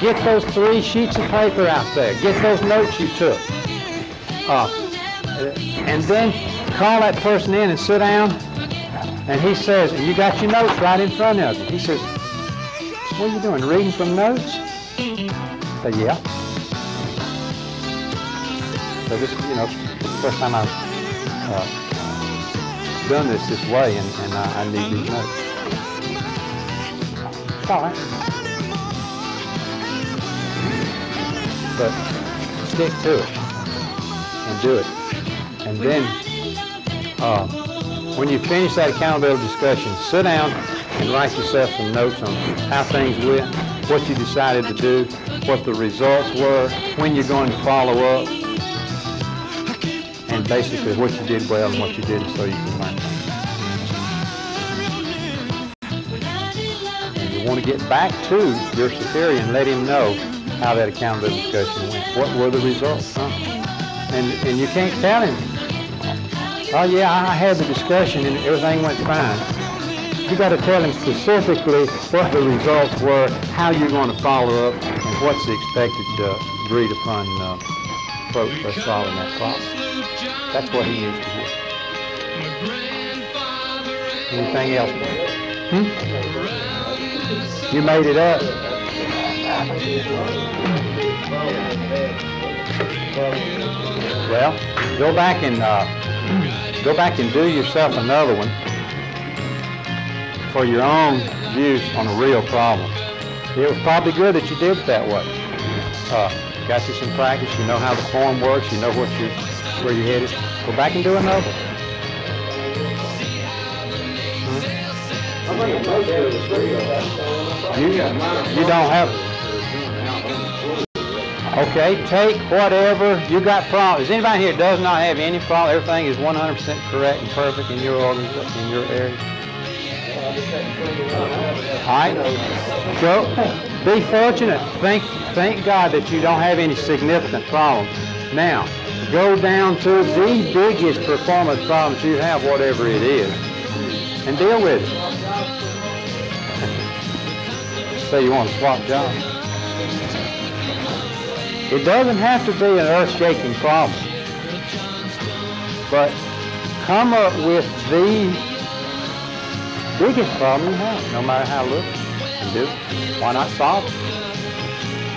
Get those 3 sheets of paper out there. Get those notes you took. And then call that person in and sit down. And he says, and you got your notes right in front of you. He says, what are you doing, reading from notes? I say, yeah. So this, first time I've done this way, and I need these notes. It's all right. But stick to it and do it. And then when you finish that accountability discussion, sit down and write yourself some notes on how things went, what you decided to do, what the results were, when you're going to follow up, and basically what you did well and what you didn't so you can learn. And you want to get back to your superior and let him know how that accountability discussion went. What were the results? And you can't tell him, oh yeah, I had the discussion and everything went fine. You got to tell him specifically what the results were, how you're going to follow up, and what's the expected agreed upon approach for solving that problem. That's what he needs to hear. Anything else? You made it up. Well, go back and do yourself another one for your own use on a real problem. It was probably good that you did it that way. Got you some practice. You know how the form works. You know where you're headed. Go back and do another. You don't have. Okay, take whatever you got problems. Is anybody here does not have any problem? Everything is 100% correct and perfect in your organization, in your area. All right. So be fortunate. Thank God that you don't have any significant problems. Now, go down to the biggest performance problems you have, whatever it is, and deal with it. Say you want to swap jobs. It doesn't have to be an earth-shaking problem, but come up with the biggest problem you have, no matter how little, and do it. Why not solve it?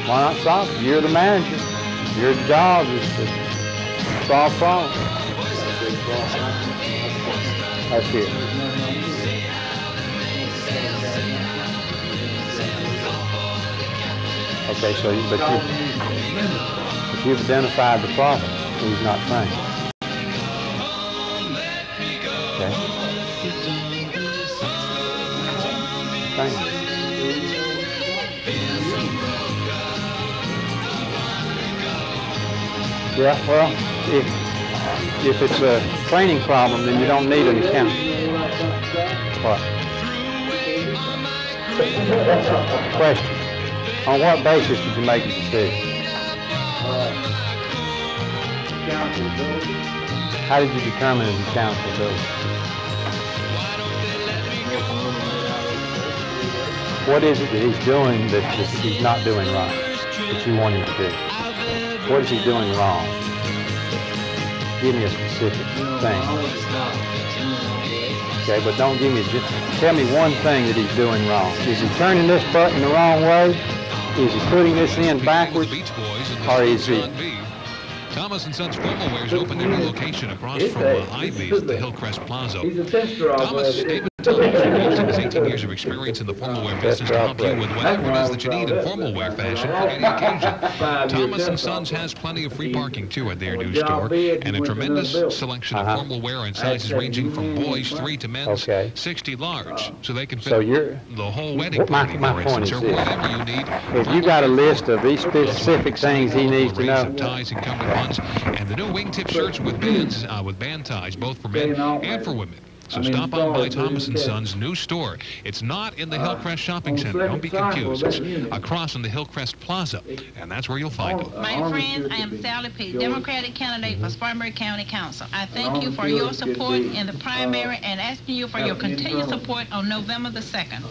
Why not solve it? You're the manager. Your job is to solve problems. That's it. Okay, so but you've identified the problem. He's not trained. Okay. Trained. Yeah, well, if it's a training problem, then you don't need an accountant. What? Question. On what basis did you make the decision? How did you determine his accountable ability? What is it that he's doing that he's not doing right, that you want him to do? What is he doing wrong? Give me a specific thing. Okay, but don't give me, just tell me one thing that he's doing wrong. Is he turning this button the wrong way? Is he putting this in backwards? Or is he? Thomas & Sons Formal Wear's opened their new location across from Hy-Vee's at the Hillcrest Plaza. He's a tester of Thomas David Thomas using his 18 years of experience in the formal wear business to help you with whatever it is that you need in formal wear fashion for any occasion. Thomas & Sons has plenty of free parking too at their new store and a tremendous selection of formal wear in sizes ranging from boys 3 to men's 60 large, so they can fit the whole wedding party, for instance, or whatever you need. If you got a list of these specific things he needs to know. Ties and cummerbunds, and the new wingtip shirts with bands, with band ties, both for men and for women. So stop on by Thomas & Sons' new store. It's not in the Hillcrest Shopping Center. Don't be confused. It's across from the Hillcrest Plaza, and that's where you'll find it. My friends, I am Sally Peake, Democratic candidate for Spartanburg County Council. I thank you for your support in the primary and asking you for your continued support on November the 2nd.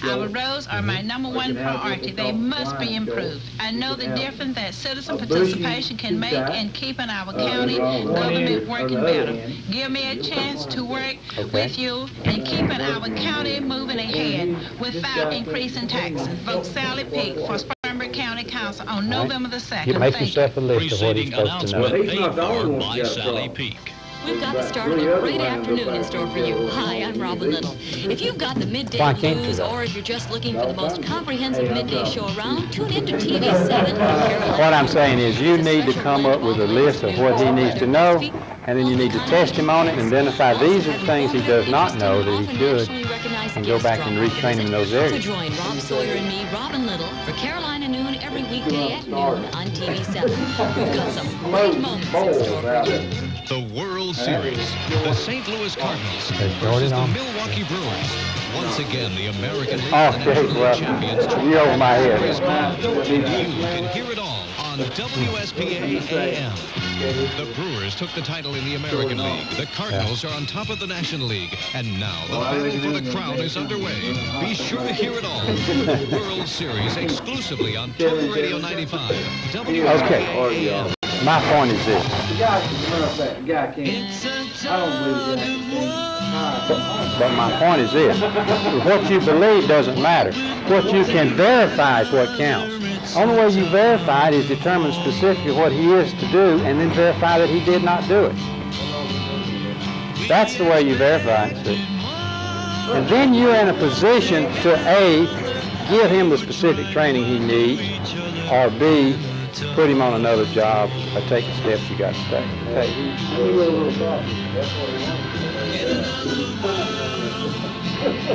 Our roads are my #1 priority. They must be improved. I know the difference that citizen participation can make in keeping our county government working better. Give me a chance to work with you and keeping our county moving ahead without increasing taxes. Vote Sally Peake for Spartanburg County Council on November the 2nd. You make yourself a list of what he's supposed to know. Paid for by Sally Peake. We've got the start of a great afternoon in store for you. Hi, I'm Robin Little. If you've got the midday blues, or if you're just looking for the most comprehensive midday show around, tune into TV 7. What I'm saying is you need to come up with a list of what he needs to know, and then you need to test him on it and identify these are the things he does not know that he should, and go back and retrain him in those So areas. join Rob Sawyer and me, Robin Little, for Carolina Noon every weekday at noon on TV 7. We've got some great moments in store for you. The World Series. The St. Louis Cardinals versus the Milwaukee Brewers. Once again, the American League National Champions. You're over my head. You can hear it all on WSPA AM. The Brewers took the title in the American League. The Cardinals are on top of the National League. And now the battle for the crown is underway. Be sure to hear it all. The World Series exclusively on Total Radio 95. WSPA AM. My point is this. The guy can't. I don't believe that. But my point is this. What you believe doesn't matter. What you can verify is what counts. Only way you verify it is determine specifically what he is to do and then verify that he did not do it. That's the way you verify it, see. And then you're in a position to A, give him the specific training he needs, or B, put him on another job or take the steps you got to take.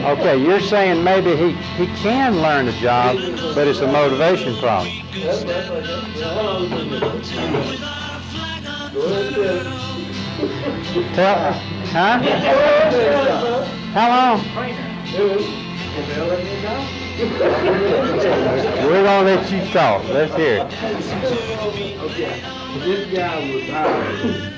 Okay, you're saying maybe he can learn a job, but it's a motivation problem. Huh? How long? We're gonna let you talk. Let's hear it. This guy was hired.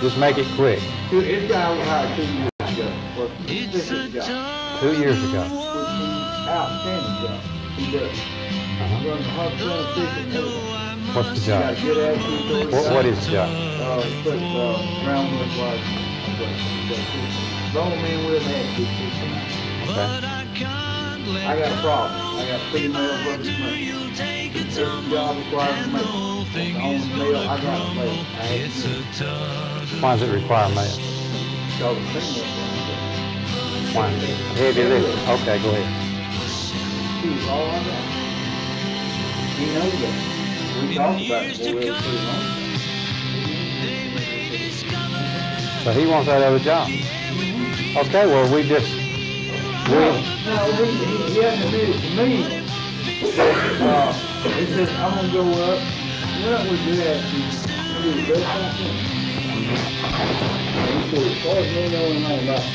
Just make it quick. This guy was hired 2 years ago. Was a specific job. 2 years ago. Outstanding job. He does. Runs 100% efficient. What's the job? Got a good attitude. What is the job? He puts groundwork like long men will have good people. Okay. I got a problem. I got 3 males working for me. This job requires me. The only male I got to make. Why does it require male? Why? Heavy lifting. Okay, go ahead. All I got. He knows that. We talked about it before we were pretty long. So he wants that other job. Okay, well, we just... No, he hasn't admitted it to me. He said, I'm gonna go up. What was good at you? Do the best I can. And he said, as far as me knowing anything about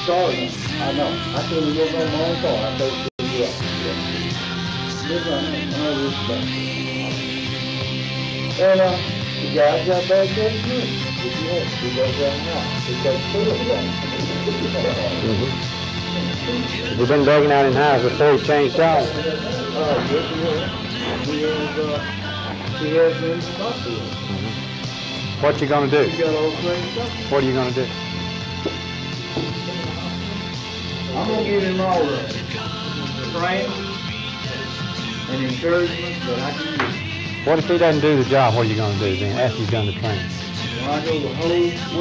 starting, I know. I should have lived on my own car. I thought it was good. Live on it. I know this stuff. And the guy's got bad judgment. He goes out now. He takes two of them. You've been begging out in house before he changed jobs. Yes, he has been responsible. What you gonna do? He got all crazy stuff. What are you gonna do? I'm gonna give him all the training and encouragement that I can use. What if he doesn't do the job? What are you gonna do then after you've done the training? When I go the whole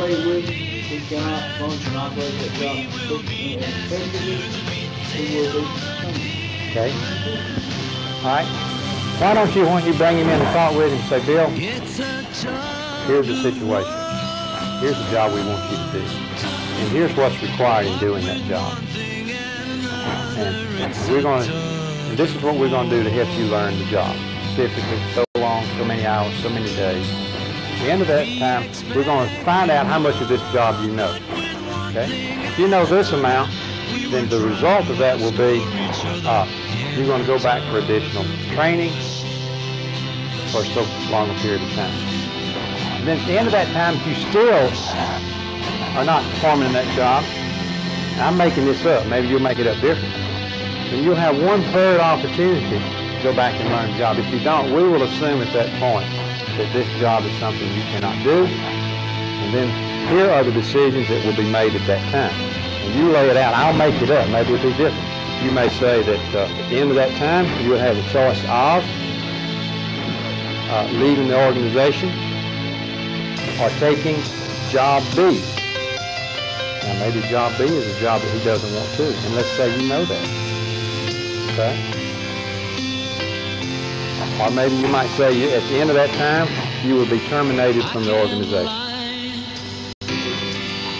way with him, he cannot function, operate that job effectively. He will be successful. Okay. All right. Why don't you, when you bring him in and talk with him, say, Bill, here's the situation. Here's the job we want you to do. And here's what's required in doing that job. And and this is what we're going to do to help you learn the job. Specifically, so long, so many hours, so many days. At the end of that time, we're going to find out how much of this job you know. Okay? If you know this amount, then the result of that will be you're going to go back for additional training for so long a period of time. And then at the end of that time, if you still are not performing in that job, I'm making this up, maybe you'll make it up differently, then you'll have one third opportunity to go back and learn the job. If you don't, we will assume at that point that this job is something you cannot do, and then here are the decisions that will be made at that time. And you lay it out. I'll make it up. Maybe it'll be different. You may say that at the end of that time, you will have a choice of leaving the organization or taking job B. Now, maybe job B is a job that he doesn't want to, and let's say you know that. Okay? Or maybe you might say at the end of that time, you will be terminated from the organization.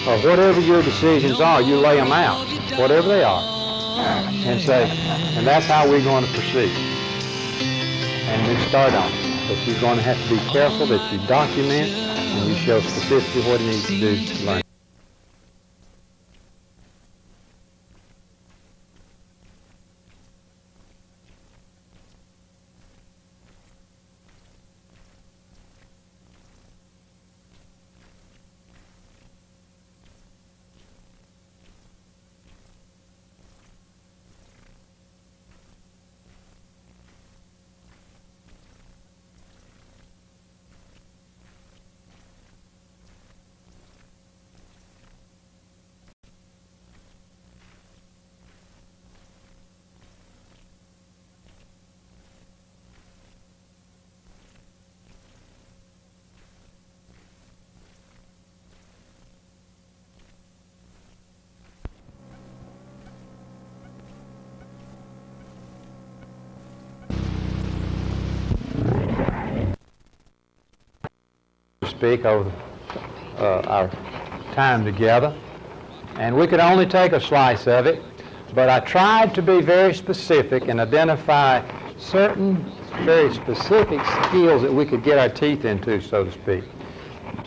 Or whatever your decisions are, you lay them out, whatever they are, and say, and that's how we're going to proceed. And then start on it. But you're going to have to be careful that you document and you show specifically what he needs to do to learn. Speak over our time together, and we could only take a slice of it, but I tried to be very specific and identify certain very specific skills that we could get our teeth into, so to speak,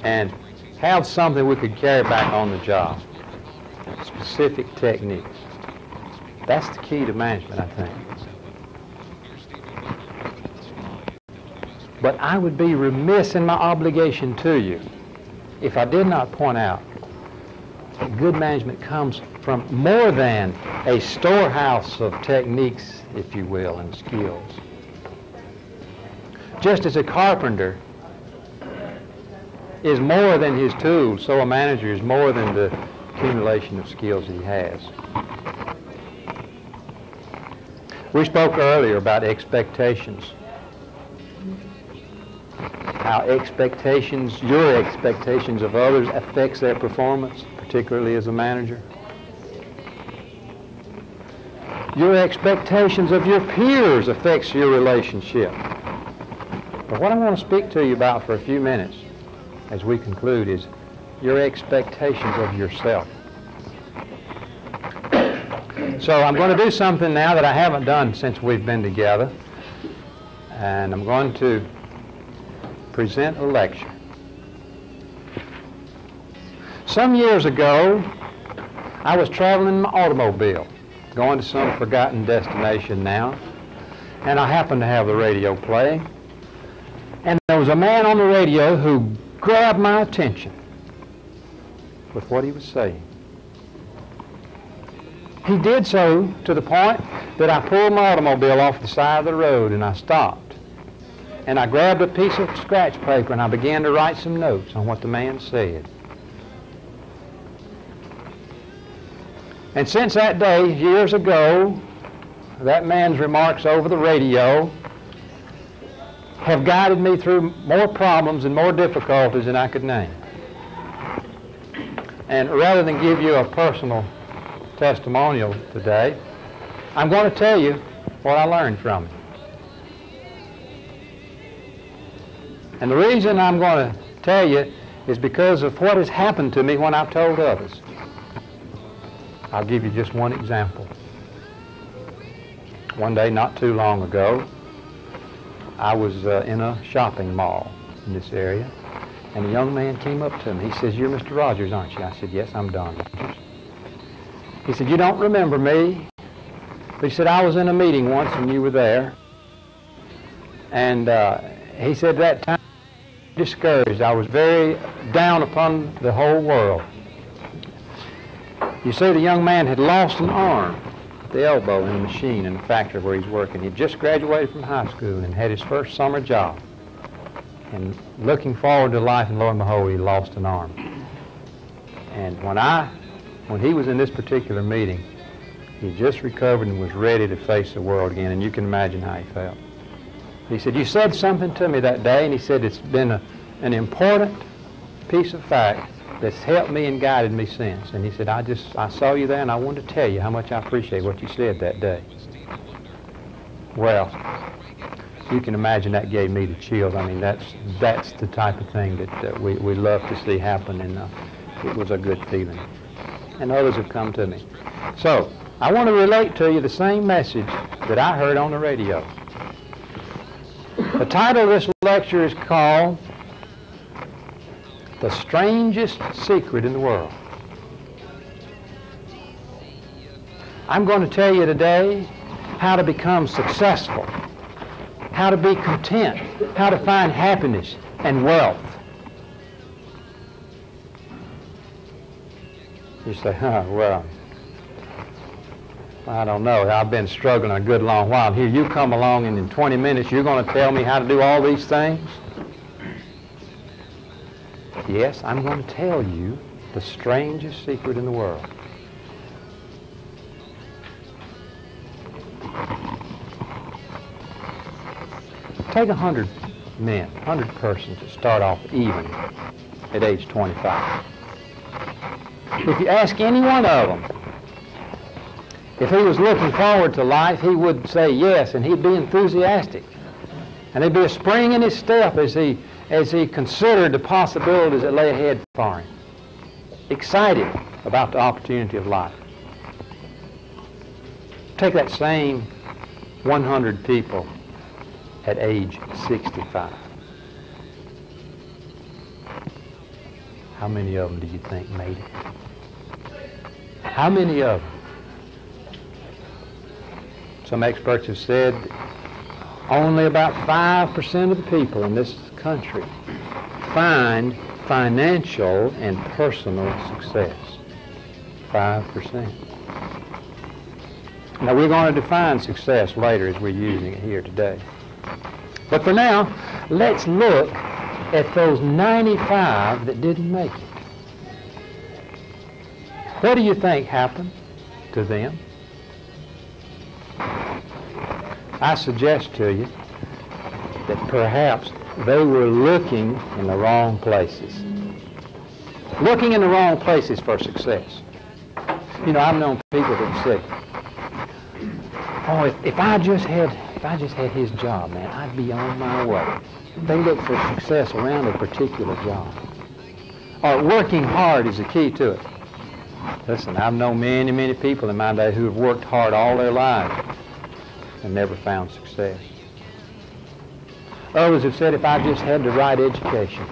and have something we could carry back on the job. Specific techniques. That's the key to management, I think. But I would be remiss in my obligation to you if I did not point out that good management comes from more than a storehouse of techniques, if you will, and skills. Just as a carpenter is more than his tools, so a manager is more than the accumulation of skills he has. We spoke earlier about expectations. How expectations, your expectations of others affects their performance, particularly as a manager. Your expectations of your peers affects your relationship. But what I want to speak to you about for a few minutes as we conclude is your expectations of yourself. So I'm going to do something now that I haven't done since we've been together, and I'm going to present a lecture. Some years ago, I was traveling in my automobile, going to some forgotten destination now, and I happened to have the radio playing, and there was a man on the radio who grabbed my attention with what he was saying. He did so to the point that I pulled my automobile off the side of the road and I stopped. And I grabbed a piece of scratch paper and I began to write some notes on what the man said. And since that day, years ago, that man's remarks over the radio have guided me through more problems and more difficulties than I could name. And rather than give you a personal testimonial today, I'm going to tell you what I learned from it. And the reason I'm going to tell you is because of what has happened to me when I've told others. I'll give you just one example. One day not too long ago, I was in a shopping mall in this area, and a young man came up to me. He says, "You're Mr. Rogers, aren't you?" I said, "Yes, I'm Don Rogers." He said, "You don't remember me?" But he said, "I was in a meeting once and you were there." And he said that time I was discouraged. I was very down upon the whole world. You see, the young man had lost an arm at the elbow in a machine in the factory where he's working. He'd just graduated from high school and had his first summer job. And looking forward to life, and lo and behold, he lost an arm. And when he was in this particular meeting, he just recovered and was ready to face the world again, and you can imagine how he felt. He said, "You said something to me that day," and he said, "It's been an important piece of fact that's helped me and guided me since." And he said, I saw you there, and I wanted to tell you how much I appreciate what you said that day." Well, you can imagine that gave me the chills. I mean, that's the type of thing that we love to see happen, and it was a good feeling. And others have come to me. So, I want to relate to you the same message that I heard on the radio. The title of this lecture is called "The Strangest Secret in the World." I'm going to tell you today how to become successful, how to be content, how to find happiness and wealth. You say, well, I don't know. I've been struggling a good long while. Here you come along, and in 20 minutes you're going to tell me how to do all these things? Yes, I'm going to tell you the strangest secret in the world. Take 100 men, 100 persons that start off even at age 25. If you ask any one of them if he was looking forward to life, he would say yes, and he'd be enthusiastic. And there'd be a spring in his step as he considered the possibilities that lay ahead for him. Excited about the opportunity of life. Take that same 100 people at age 65. How many of them do you think made it? How many of them? Some experts have said only about 5% of the people in this country find financial and personal success. 5%. Now, we're going to define success later as we're using it here today. But for now, let's look at those 95 that didn't make it. What do you think happened to them? I suggest to you that perhaps they were looking in the wrong places. Looking in the wrong places for success. You know, I've known people that said, Oh, if I just had his job, man, I'd be on my way. They look for success around a particular job. Or working hard is the key to it. Listen, I've known many, many people in my day who have worked hard all their lives and never found success. Others have said, if I just had the right education,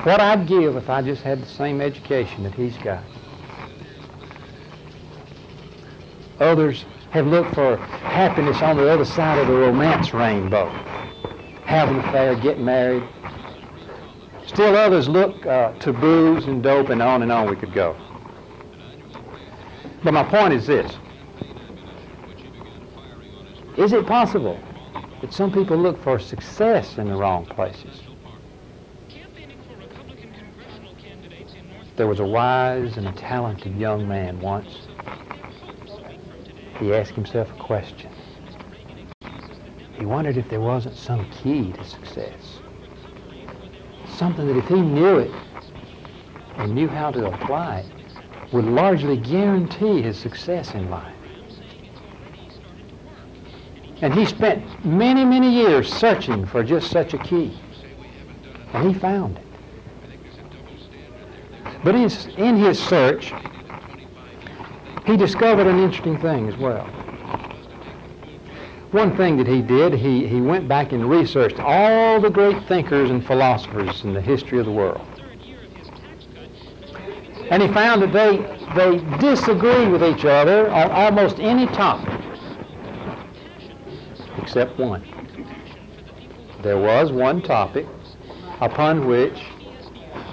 what I'd give if I just had the same education that he's got. Others have looked for happiness on the other side of the romance rainbow. Have an affair, get married. Still others look to booze and dope, and on we could go. But my point is this. Is it possible that some people look for success in the wrong places? There was a wise and a talented young man once. He asked himself a question. He wondered if there wasn't some key to success. Something that if he knew it and knew how to apply it, would largely guarantee his success in life. And he spent many, many years searching for just such a key. And he found it. But in his search, he discovered an interesting thing as well. One thing that he did, he went back and researched all the great thinkers and philosophers in the history of the world. And he found that they disagree with each other on almost any topic, except one. There was one topic upon which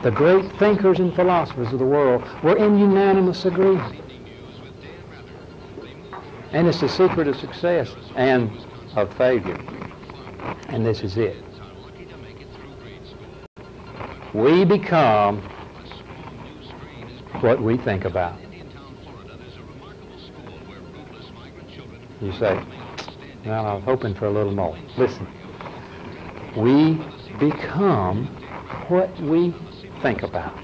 the great thinkers and philosophers of the world were in unanimous agreement. And it's the secret of success and of failure. And this is it. We become what we think about. You say, well, I was hoping for a little more. Listen, we become what we think about.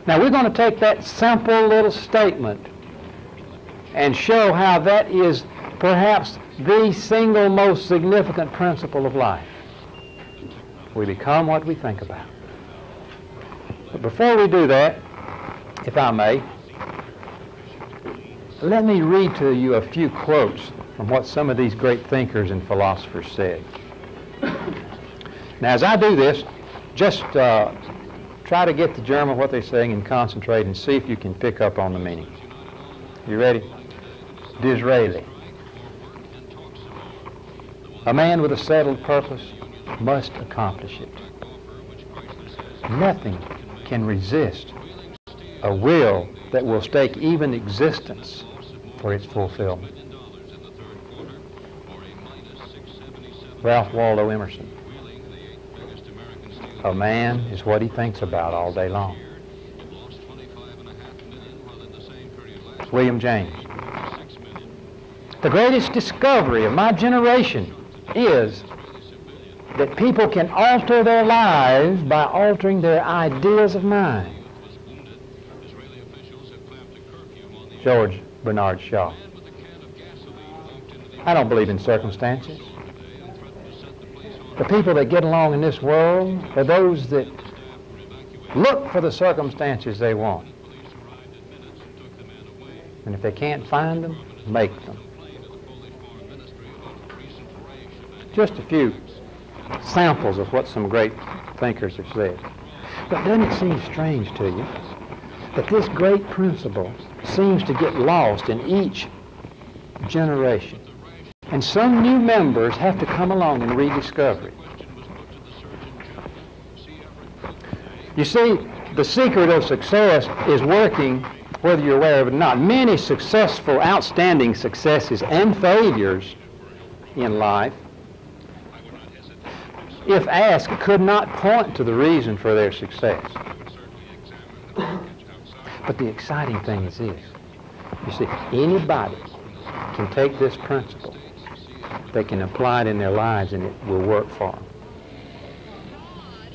Now we're going to take that simple little statement and show how that is perhaps the single most significant principle of life. We become what we think about. But before we do that, if I may, let me read to you a few quotes from what some of these great thinkers and philosophers said. Now, as I do this, just try to get the germ of what they're saying and concentrate and see if you can pick up on the meaning. You ready? Disraeli. A man with a settled purpose must accomplish it. Nothing can resist a will that will stake even existence for its fulfillment. Ralph Waldo Emerson. A man is what he thinks about all day long. William James. The greatest discovery of my generation is that people can alter their lives by altering their ideas of mind. George Bernard Shaw. I don't believe in circumstances. The people that get along in this world are those that look for the circumstances they want. And if they can't find them, make them. Just a few samples of what some great thinkers have said. But doesn't it seem strange to you that this great principle seems to get lost in each generation? And some new members have to come along and rediscover it. You see, the secret of success is working, whether you're aware of it or not. Many successful, outstanding successes and failures in life, if asked, could not point to the reason for their success. But the exciting thing is this. You see, anybody can take this principle, they can apply it in their lives, and it will work for them.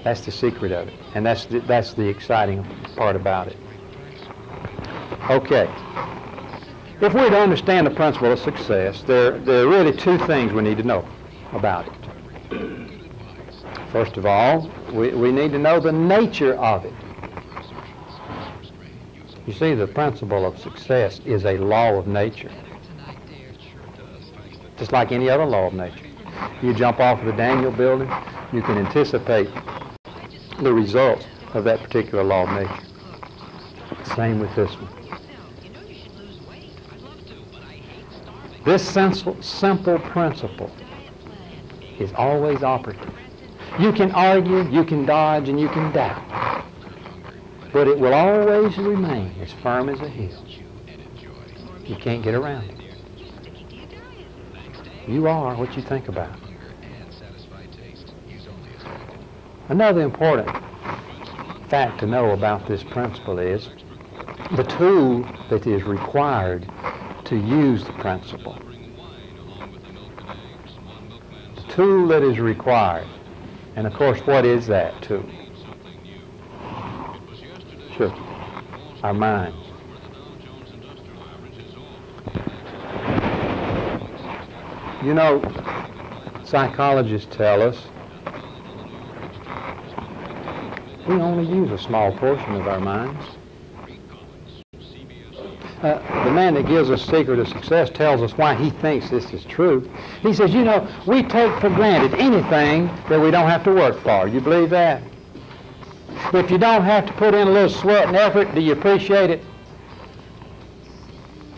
That's the secret of it, and that's the exciting part about it. Okay. If we're to understand the principle of success, there are really two things we need to know about it. First of all, we need to know the nature of it. You see, the principle of success is a law of nature, just like any other law of nature. You jump off of the Daniel building, you can anticipate the results of that particular law of nature. Same with this one. This simple principle is always operative. You can argue, you can dodge, and you can doubt, but it will always remain as firm as a hill. You can't get around it. You are what you think about. Another important fact to know about this principle is the tool that is required to use the principle. The tool that is required. And of course, what is that tool? Sure. Our minds. You know, psychologists tell us we only use a small portion of our minds. The man that gives us the secret of success tells us why he thinks this is true. He says, you know, we take for granted anything that we don't have to work for. You believe that? If you don't have to put in a little sweat and effort, do you appreciate it?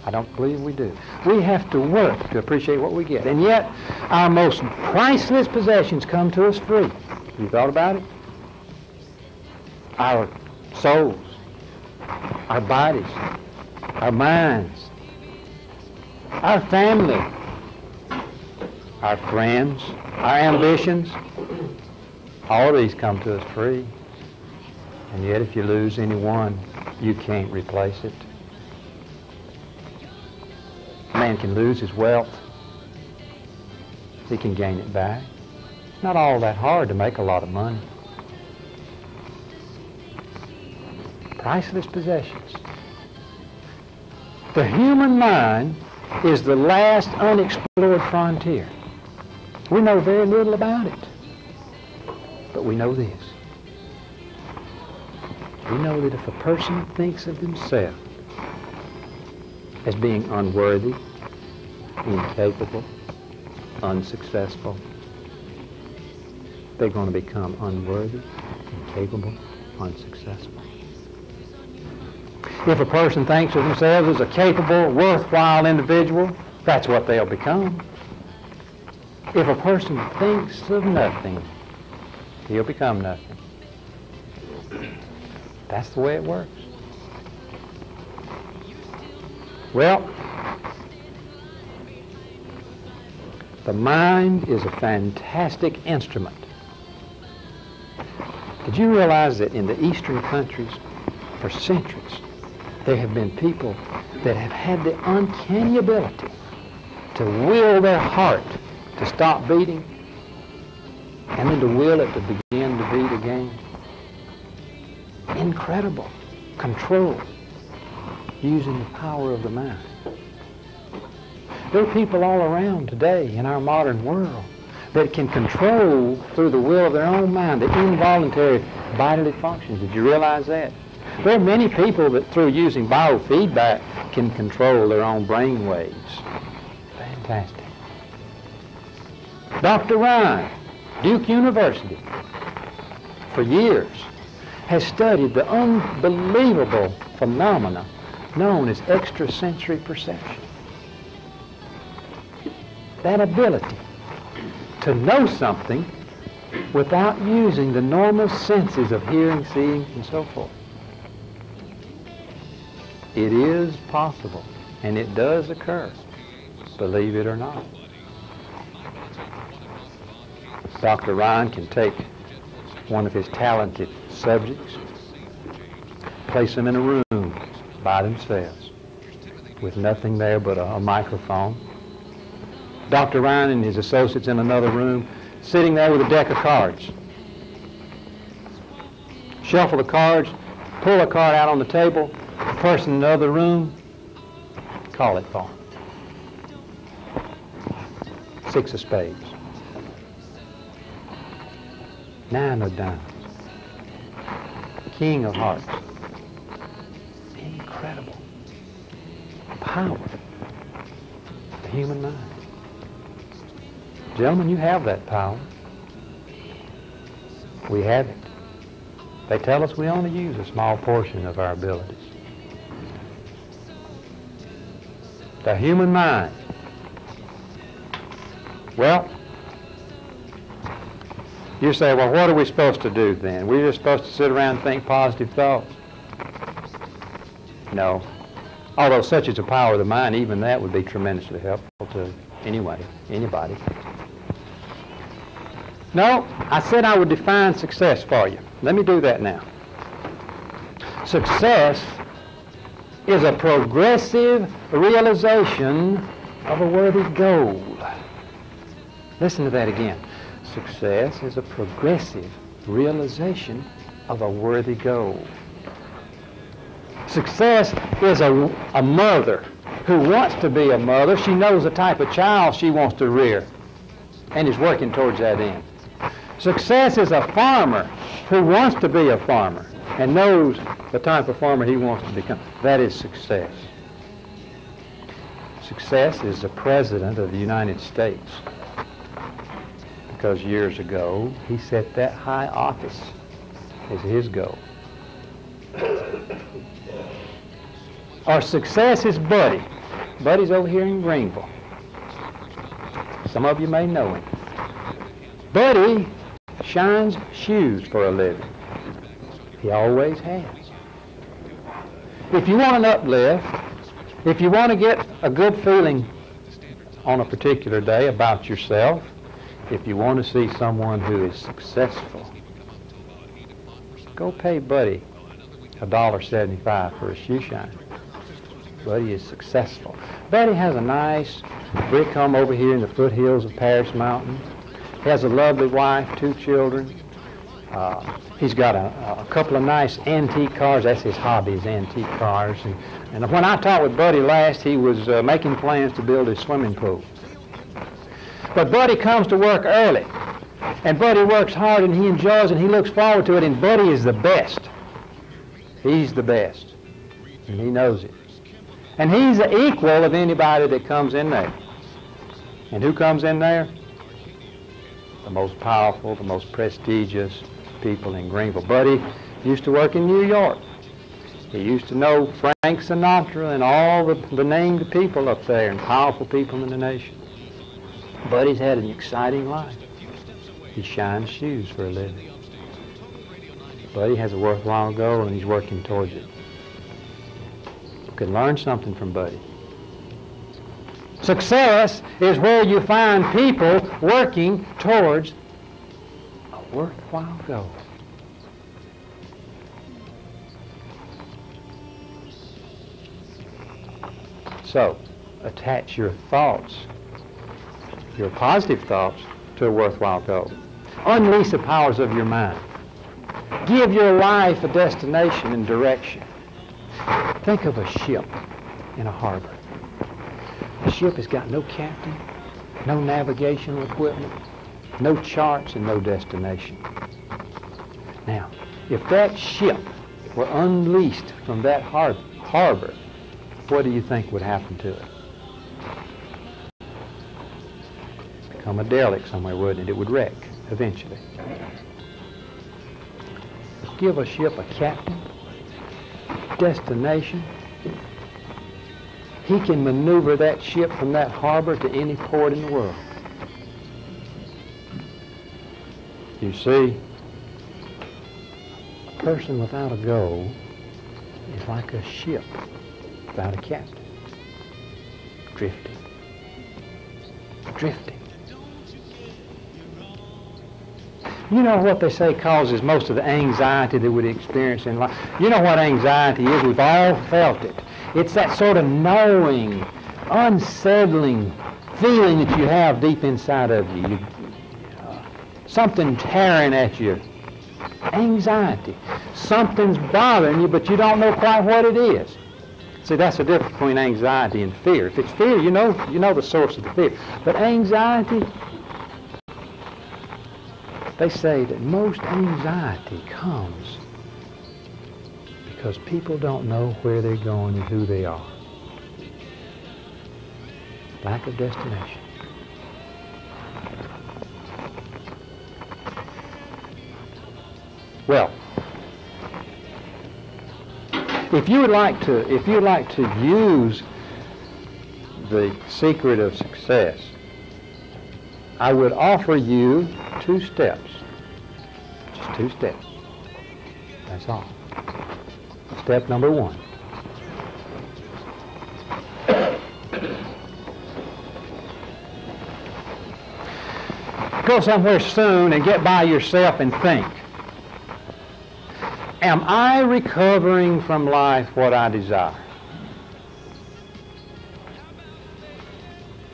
I don't believe we do. We have to work to appreciate what we get. And yet, our most priceless possessions come to us free. You thought about it? Our souls, our bodies, our minds, our family, our friends, our ambitions, all these come to us free. And yet if you lose any one, you can't replace it. A man can lose his wealth. He can gain it back. It's not all that hard to make a lot of money. Priceless possessions. The human mind is the last unexplored frontier. We know very little about it, but we know this. We know that if a person thinks of himself as being unworthy, incapable, unsuccessful, they're going to become unworthy, incapable, unsuccessful. If a person thinks of themselves as a capable, worthwhile individual, that's what they'll become. If a person thinks of nothing, he'll become nothing. That's the way it works. Well, the mind is a fantastic instrument. Did you realize that in the Eastern countries, for centuries, there have been people that have had the uncanny ability to will their heart to stop beating and then to will it to begin to beat again? Incredible control using the power of the mind. There are people all around today in our modern world that can control through the will of their own mind the involuntary bodily functions. Did you realize that? There are many people that through using biofeedback can control their own brain waves. Fantastic. Dr. Ryan, Duke University, for years, has studied the unbelievable phenomena known as extrasensory perception. That ability to know something without using the normal senses of hearing, seeing, and so forth. It is possible, and it does occur, believe it or not. Dr. Ryan can take one of his talented subjects, place them in a room by themselves with nothing there but a microphone. Dr. Ryan and his associates in another room, sitting there with a deck of cards. Shuffle the cards, pull a card out on the table, the person in the other room, call it for? 6 of spades. 9 of diamonds. King of hearts. Incredible power of the human mind. Gentlemen, you have that power. We have it. They tell us we only use a small portion of our abilities. The human mind. Well, you say, well, what are we supposed to do then? We're just supposed to sit around and think positive thoughts? No. Although such is the power of the mind, even that would be tremendously helpful to anybody. No, I said I would define success for you. Let me do that now. Success is a progressive realization of a worthy goal. Listen to that again. Success is a progressive realization of a worthy goal. Success is a mother who wants to be a mother. She knows the type of child she wants to rear and is working towards that end. Success is a farmer who wants to be a farmer and knows the type of farmer he wants to become. That is success. Success is the President of the United States, because years ago he set that high office as his goal. Our success is Buddy. Buddy's over here in Greenville. Some of you may know him. Buddy shines shoes for a living. He always has. If you want an uplift, if you want to get a good feeling on a particular day about yourself, if you want to see someone who is successful, go pay Buddy $1.75 for a shoe shine. Buddy is successful. Buddy has a nice brick home over here in the foothills of Paris Mountain. He has a lovely wife, 2 children. He's got a couple of nice antique cars. That's his hobby, is antique cars. And when I talked with Buddy last, he was making plans to build his swimming pool. But Buddy comes to work early. And Buddy works hard, and he enjoys it, and he looks forward to it, and Buddy is the best. He's the best. And he knows it. And he's the equal of anybody that comes in there. And who comes in there? The most powerful, the most prestigious people in Greenville. Buddy used to work in New York. He used to know Frank Sinatra and all the named people up there and powerful people in the nation. Buddy's had an exciting life. He shines shoes for a living. Buddy has a worthwhile goal and he's working towards it. You can learn something from Buddy. Success is where you find people working towards a worthwhile goal. So, attach your thoughts, your positive thoughts, to a worthwhile goal. Unleash the powers of your mind. Give your life a destination and direction. Think of a ship in a harbor. The ship has got no captain, no navigational equipment, no charts, and no destination. Now, if that ship were unleashed from that harbor, what do you think would happen to it? Become a derelict somewhere, wouldn't it? It would wreck eventually. Give a ship a captain, destination. He can maneuver that ship from that harbor to any port in the world. You see, a person without a goal is like a ship without a captain. Drifting. Drifting. You know what they say causes most of the anxiety that we experience in life? You know what anxiety is? We've all felt it. It's that sort of knowing, unsettling feeling that you have deep inside of you. Something tearing at you. Anxiety. Something's bothering you, but you don't know quite what it is. See, that's the difference between anxiety and fear. If it's fear, you know the source of the fear. But anxiety, they say that most anxiety comes because people don't know where they're going and who they are. Lack of destination. Well, if you'd like to use the secret of success, I would offer you 2 steps. Just 2 steps. That's all. Step number 1. Go somewhere soon and get by yourself and think. Am I recovering from life what I desire?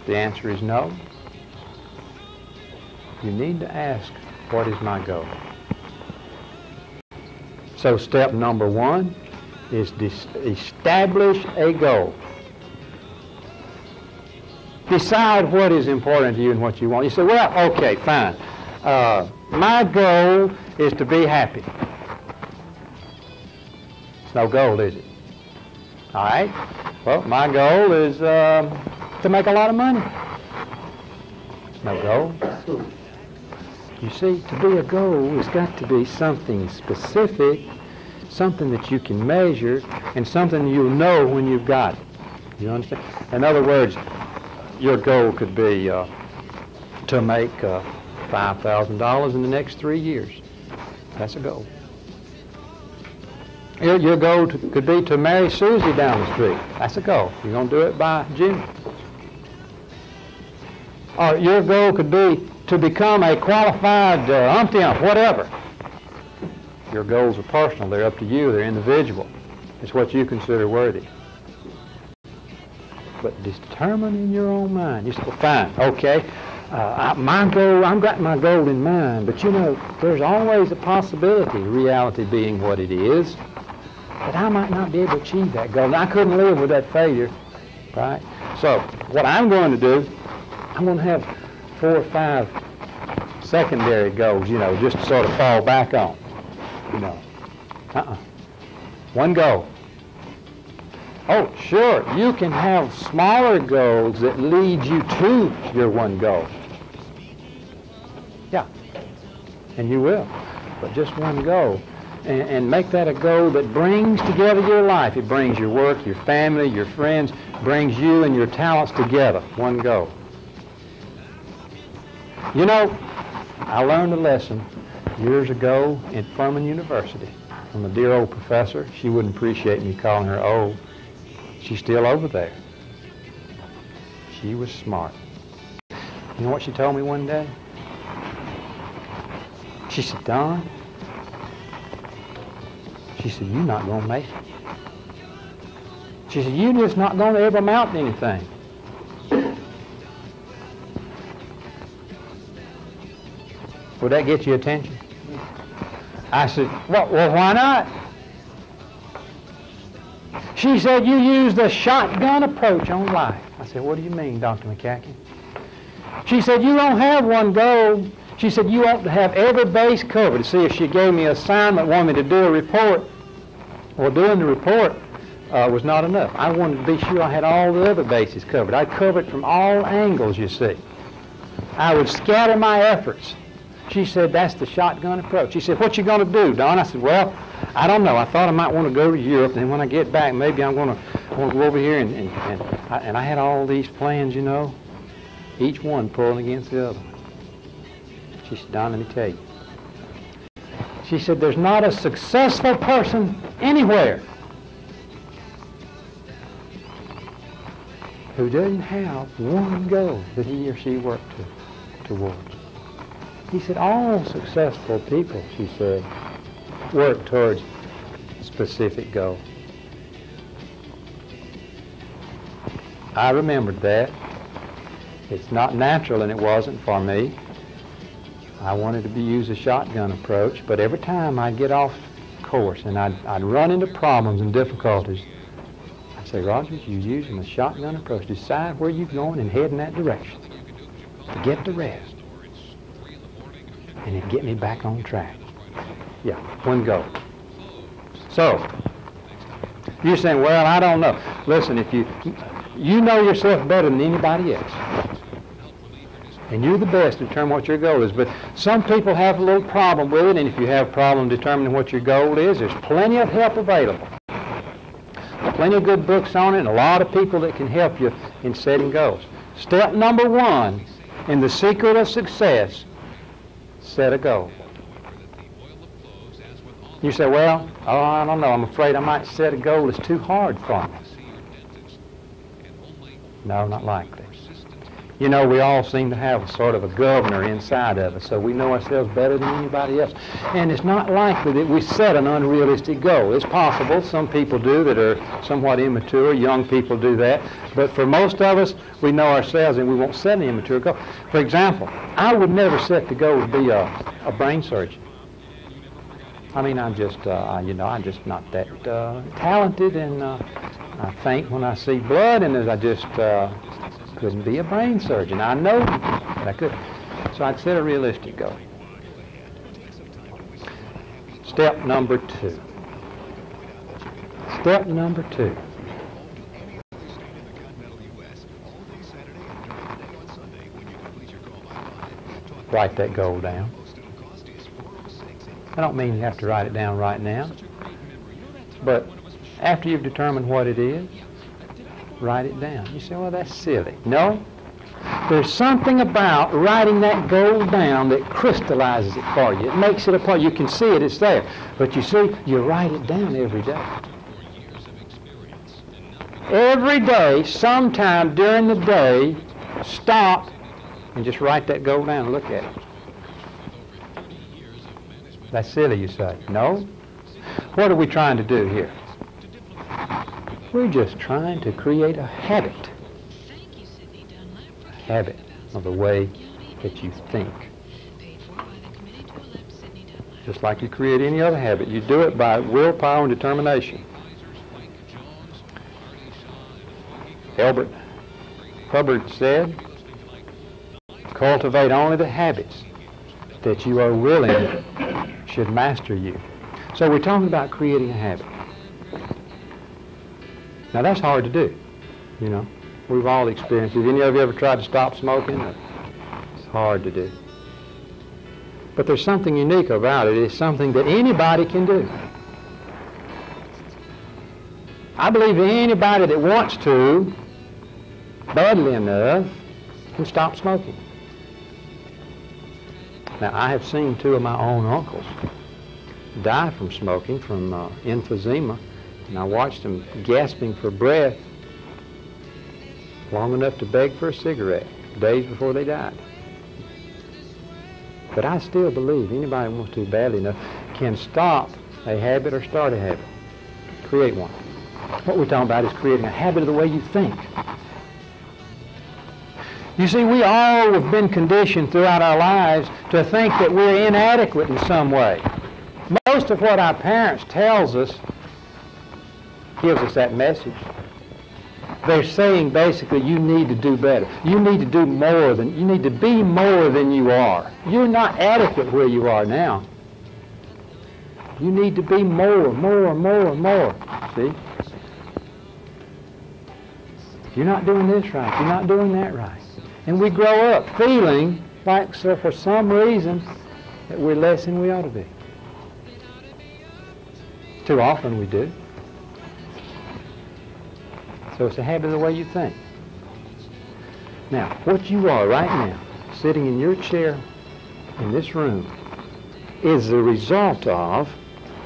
The answer is no. You need to ask, what is my goal? So step number 1 is establish a goal. Decide what is important to you and what you want. You say, well, okay, fine. My goal is to be happy. It's no goal, is it? All right. Well, my goal is to make a lot of money. It's no goal. You see, to be a goal, it's got to be something specific, something that you can measure, and something you'll know when you've got it. You understand? In other words, your goal could be to make $5,000 in the next 3 years. That's a goal. Your goal could be to marry Susie down the street. That's a goal. You're going to do it by June. Or your goal could be to become a qualified umpty-ump, whatever. Your goals are personal. They're up to you. They're individual. It's what you consider worthy. But determine in your own mind. You say, well, fine, okay. My goal, I've got my goal in mind, but you know, there's always a possibility, reality being what it is, that I might not be able to achieve that goal. I couldn't live with that failure, right? So what I'm going to do, I'm going to have 4 or 5 secondary goals, you know, just to sort of fall back on, you know. One goal. Oh, sure, you can have smaller goals that lead you to your one goal. Yeah, and you will, but just one goal. And make that a goal that brings together your life. It brings your work, your family, your friends, brings you and your talents together. One goal. You know, I learned a lesson years ago at Furman University from a dear old professor. She wouldn't appreciate me calling her old. She's still over there. She was smart. You know what she told me one day? She said, Don, she said, you're not going to make it. She said, you're just not going to ever amount to anything. Would that get your attention? I said, well, why not? She said, you use the shotgun approach on life. I said, what do you mean, Dr. McCacken? She said, you don't have one goal. She said, you ought to have every base covered. See, if she gave me an assignment, wanted me to do a report, well, doing the report was not enough. I wanted to be sure I had all the other bases covered. I'd cover it from all angles, you see. I would scatter my efforts. She said, that's the shotgun approach. She said, what you going to do, Don? I said, well, I don't know. I thought I might want to go to Europe, and then when I get back, maybe I'm going to go over here. And I had all these plans, you know, each one pulling against the other. She said, Don, let me tell you. She said, there's not a successful person anywhere who doesn't have one goal that he or she worked towards. He said, all successful people, she said, work towards specific goals. I remembered that. It's not natural, and it wasn't for me. I wanted to use a shotgun approach, but every time I'd get off course and I'd run into problems and difficulties, I'd Say, Rogers, you're using a shotgun approach. Decide where you're going and head in that direction. Forget the rest. And then get me back on track. Yeah, one go. So, you're saying, well, I don't know. Listen, if you know yourself better than anybody else. And you're the best to determine what your goal is. But some people have a little problem with it, and if you have a problem determining what your goal is, there's plenty of help available. Plenty of good books on it, and a lot of people that can help you in setting goals. Step number 1 in the secret of success, set a goal. You say, well, oh, I don't know, I'm afraid I might set a goal that's too hard for me. No, not likely. You know, we all seem to have a sort of a governor inside of us, so we know ourselves better than anybody else. And it's not likely that we set an unrealistic goal. It's possible. Some people do that are somewhat immature. Young people do that. But for most of us, we know ourselves and we won't set an immature goal. For example, I would never set the goal to be a brain surgeon. I mean, I'm just not that talented, and I faint when I see blood, and I just couldn't be a brain surgeon. I know that I could. So I'd set a realistic goal. Step number 2. Step number 2. Write that goal down. I don't mean you have to write it down right now, but after you've determined what it is, write it down. You say, well, that's silly. No. There's something about writing that goal down that crystallizes it for you. It makes it a part. You can see it, it's there. But you see, you write it down every day. Every day, sometime during the day, stop and just write that goal down and look at it. That's silly, you say. No. What are we trying to do here? We're just trying to create a habit. A habit of the way that you think. Just like you create any other habit. You do it by willpower and determination. Albert Hubbard said, cultivate only the habits that you are willing should master you. So we're talking about creating a habit. Now that's hard to do, you know. We've all experienced it. Have any of you ever tried to stop smoking? It's hard to do. But there's something unique about it. It's something that anybody can do. I believe anybody that wants to, badly enough, can stop smoking. Now, I have seen 2 of my own uncles die from smoking, from emphysema, and I watched them gasping for breath long enough to beg for a cigarette days before they died. But I still believe anybody who wants to badly enough can stop a habit or start a habit, create one. What we're talking about is creating a habit of the way you think. You see, we all have been conditioned throughout our lives to think that we're inadequate in some way. Most of what our parents tells us gives us that message. They're saying basically you need to do better. You need to do more than, you need to be more than you are. You're not adequate where you are now. You need to be more. See? You're not doing this right. You're not doing that right. And we grow up feeling like, so for some reason, that we're less than we ought to be. Too often we do. So it's a habit of the way you think. Now, what you are right now, sitting in your chair in this room, is the result of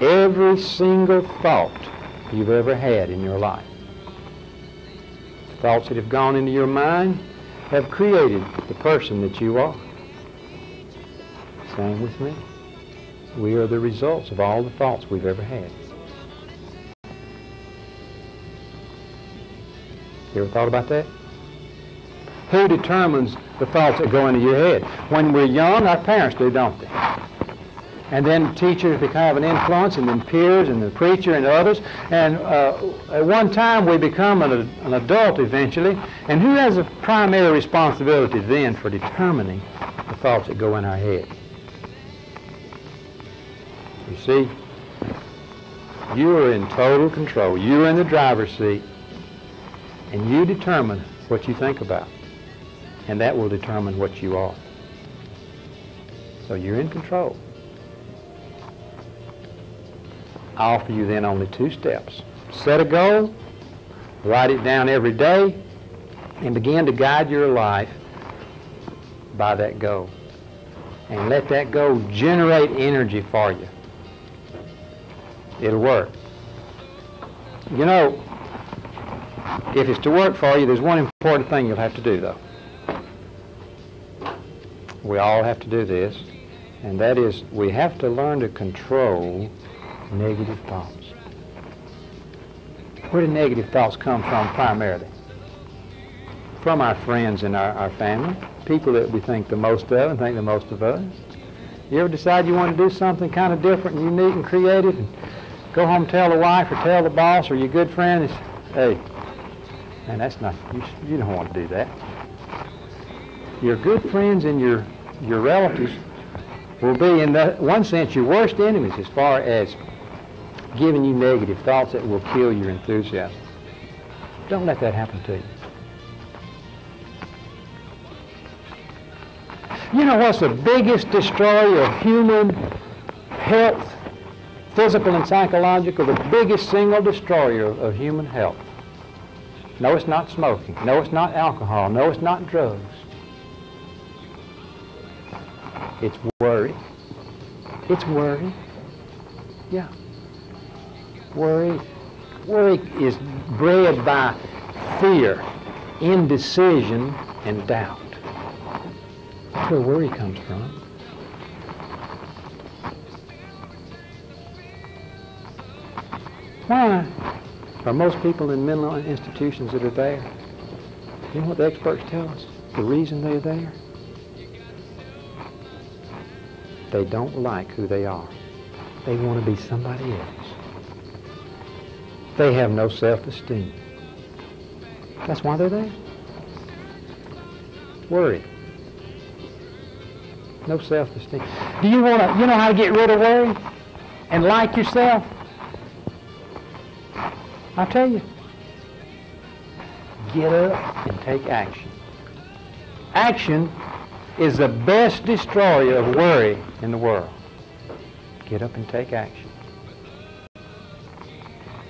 every single thought you've ever had in your life. Thoughts that have gone into your mind have created the person that you are. Same with me. We are the results of all the thoughts we've ever had. You ever thought about that? Who determines the thoughts that go into your head? When we're young, our parents do, don't they? And then teachers become have an influence, and then peers, and the preacher, and others. And at one time, we become an adult eventually. And who has a primary responsibility then for determining the thoughts that go in our head? You see, you are in total control. You are in the driver's seat, and you determine what you think about. And that will determine what you are. So you're in control. I offer you then only 2 steps. Set a goal, write it down every day, and begin to guide your life by that goal. And let that goal generate energy for you. It'll work. You know, if it's to work for you, there's one important thing you'll have to do, though. We all have to do this, and that is we have to learn to control negative thoughts. Where do negative thoughts come from primarily? From our friends and our family, people that we think the most of and think the most of us. You ever decide you want to do something kind of different and unique and creative, and go home and tell the wife or tell the boss or your good friend, hey, man, that's not, you don't want to do that. Your good friends and your relatives will be, in one sense, your worst enemies as far as giving you negative thoughts that will kill your enthusiasm. Don't let that happen to you. You know what's the biggest destroyer of human health, physical and psychological, the biggest single destroyer of human health? No, it's not smoking. No, it's not alcohol. No, it's not drugs. It's worry. It's worry. Yeah. Worry is bred by fear, indecision, and doubt. That's where worry comes from. Why are most people in mental institutions that are there? You know what the experts tell us? The reason they're there? They don't like who they are. They want to be somebody else. They have no self-esteem. That's why they're there. Worry. No self-esteem. Do you know how to get rid of worry and like yourself? I'll tell you. Get up and take action. Action is the best destroyer of worry in the world. Get up and take action.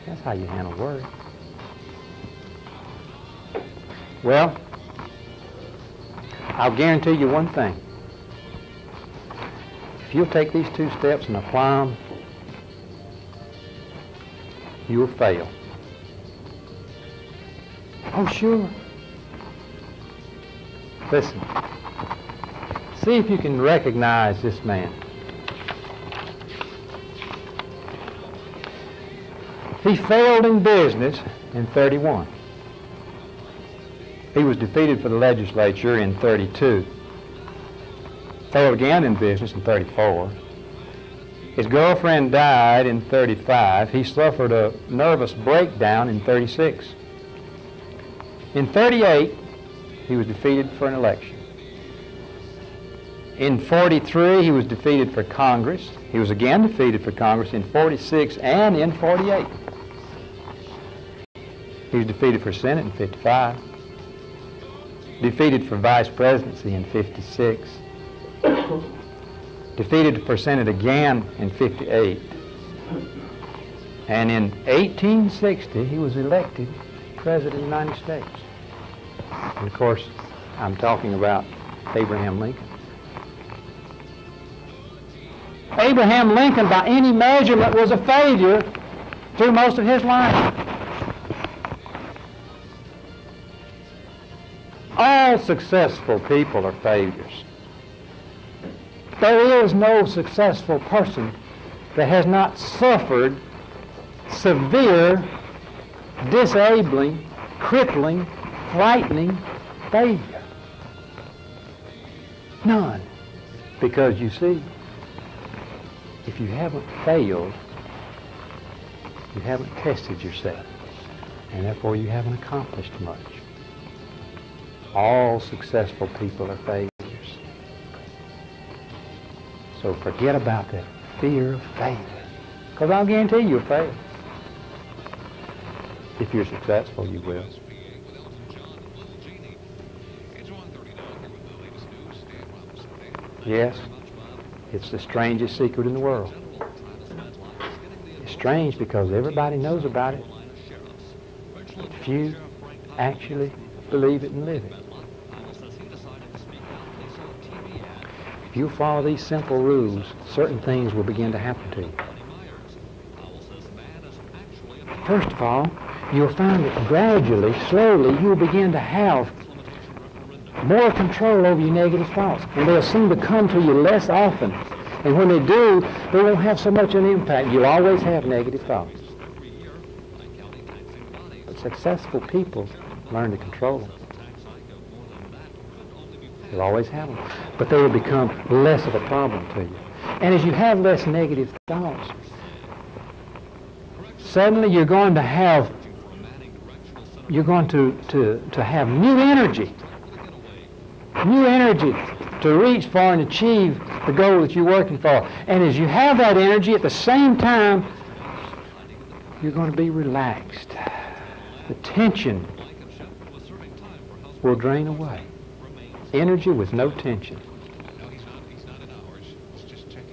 That's how you handle worry. Well, I'll guarantee you one thing. If you'll take these 2 steps and apply them, you'll fail. Oh, sure. Listen. See if you can recognize this man. He failed in business in 31. He was defeated for the legislature in 32. Failed again in business in 34. His girlfriend died in 35. He suffered a nervous breakdown in 36. In 38, he was defeated for an election. In 43, he was defeated for Congress. He was again defeated for Congress in 46 and in 48. He was defeated for Senate in 55. Defeated for vice presidency in 56. Defeated for Senate again in 58. And in 1860, he was elected President of the United States. And of course, I'm talking about Abraham Lincoln. Abraham Lincoln, by any measurement, was a failure through most of his life. All successful people are failures. There is no successful person that has not suffered severe, disabling, crippling, frightening failure. None. Because you see, if you haven't failed, you haven't tested yourself, and therefore you haven't accomplished much. All successful people are failures. So forget about that fear of failure, because I'll guarantee you'll fail. If you're successful, you will. Yes, it's the strangest secret in the world. It's strange because everybody knows about it, but few actually believe it and live it. If you follow these simple rules, certain things will begin to happen to you. First of all, you'll find that gradually, slowly, you'll begin to have more control over your negative thoughts, and they'll seem to come to you less often. And when they do, they won't have so much an impact. You'll always have negative thoughts. But successful people learn to control them. You'll always have them. But they will become less of a problem to you. And as you have less negative thoughts, suddenly you're going to have have new energy. New energy to reach for and achieve the goal that you're working for. And as you have that energy, at the same time, you're going to be relaxed. The tension will drain away. Energy with no tension.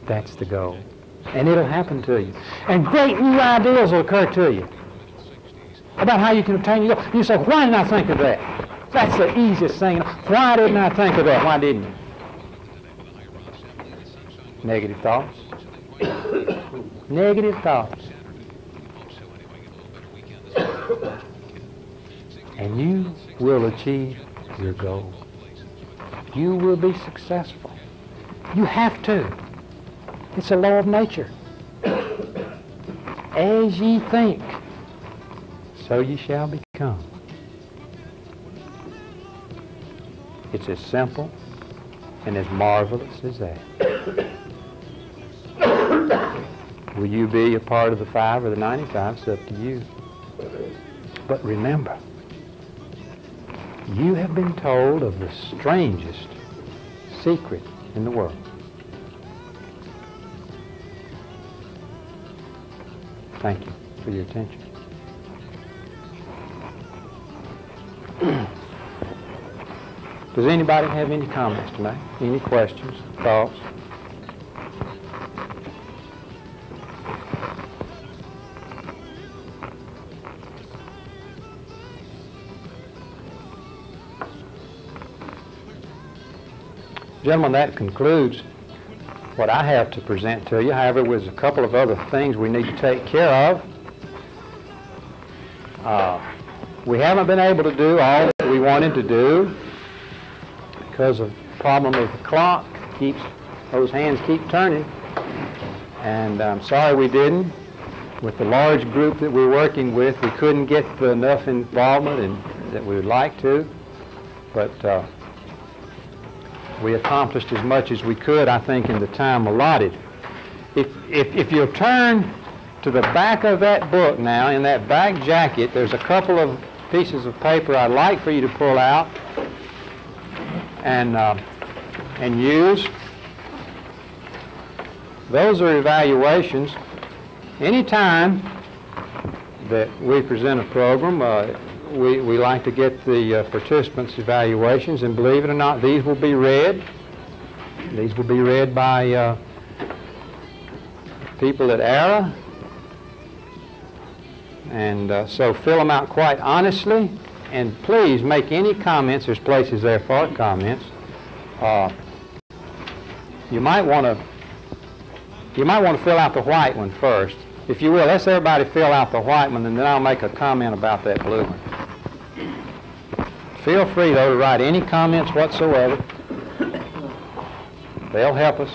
That's the goal. And it'll happen to you. And great new ideas will occur to you about how you can obtain your goal. You say, why didn't I think of that? That's the easiest thing. Why didn't I think of that? Why didn't you? Negative thoughts. Negative thoughts. And you will achieve your goal. You will be successful. You have to. It's a law of nature. As ye think, so ye shall become. It's as simple and as marvelous as that. Will you be a part of the 5 or the 95? It's up to you. But remember, you have been told of the strangest secret in the world. Thank you for your attention. Does anybody have any comments tonight? Any questions, thoughts? Gentlemen, that concludes what I have to present to you. However, there's a couple of other things we need to take care of. We haven't been able to do all that we wanted to do because of the problem with the clock. Those hands keep turning. And I'm sorry we didn't. With the large group that we're working with, we couldn't get enough involvement that we would like to. But we accomplished as much as we could, I think, in the time allotted. If you'll turn to the back of that book now, in that back jacket, there's a couple of pieces of paper I'd like for you to pull out and use. Those are evaluations. Anytime that we present a program, we like to get the participants' evaluations, and believe it or not, these will be read. These will be read by people at ARA, and so fill them out quite honestly, and please make any comments. There's places there for comments. You might want to fill out the white one first. If you will, let's everybody fill out the white one, and then I'll make a comment about that blue one. Feel free, though, to write any comments whatsoever. They'll help us.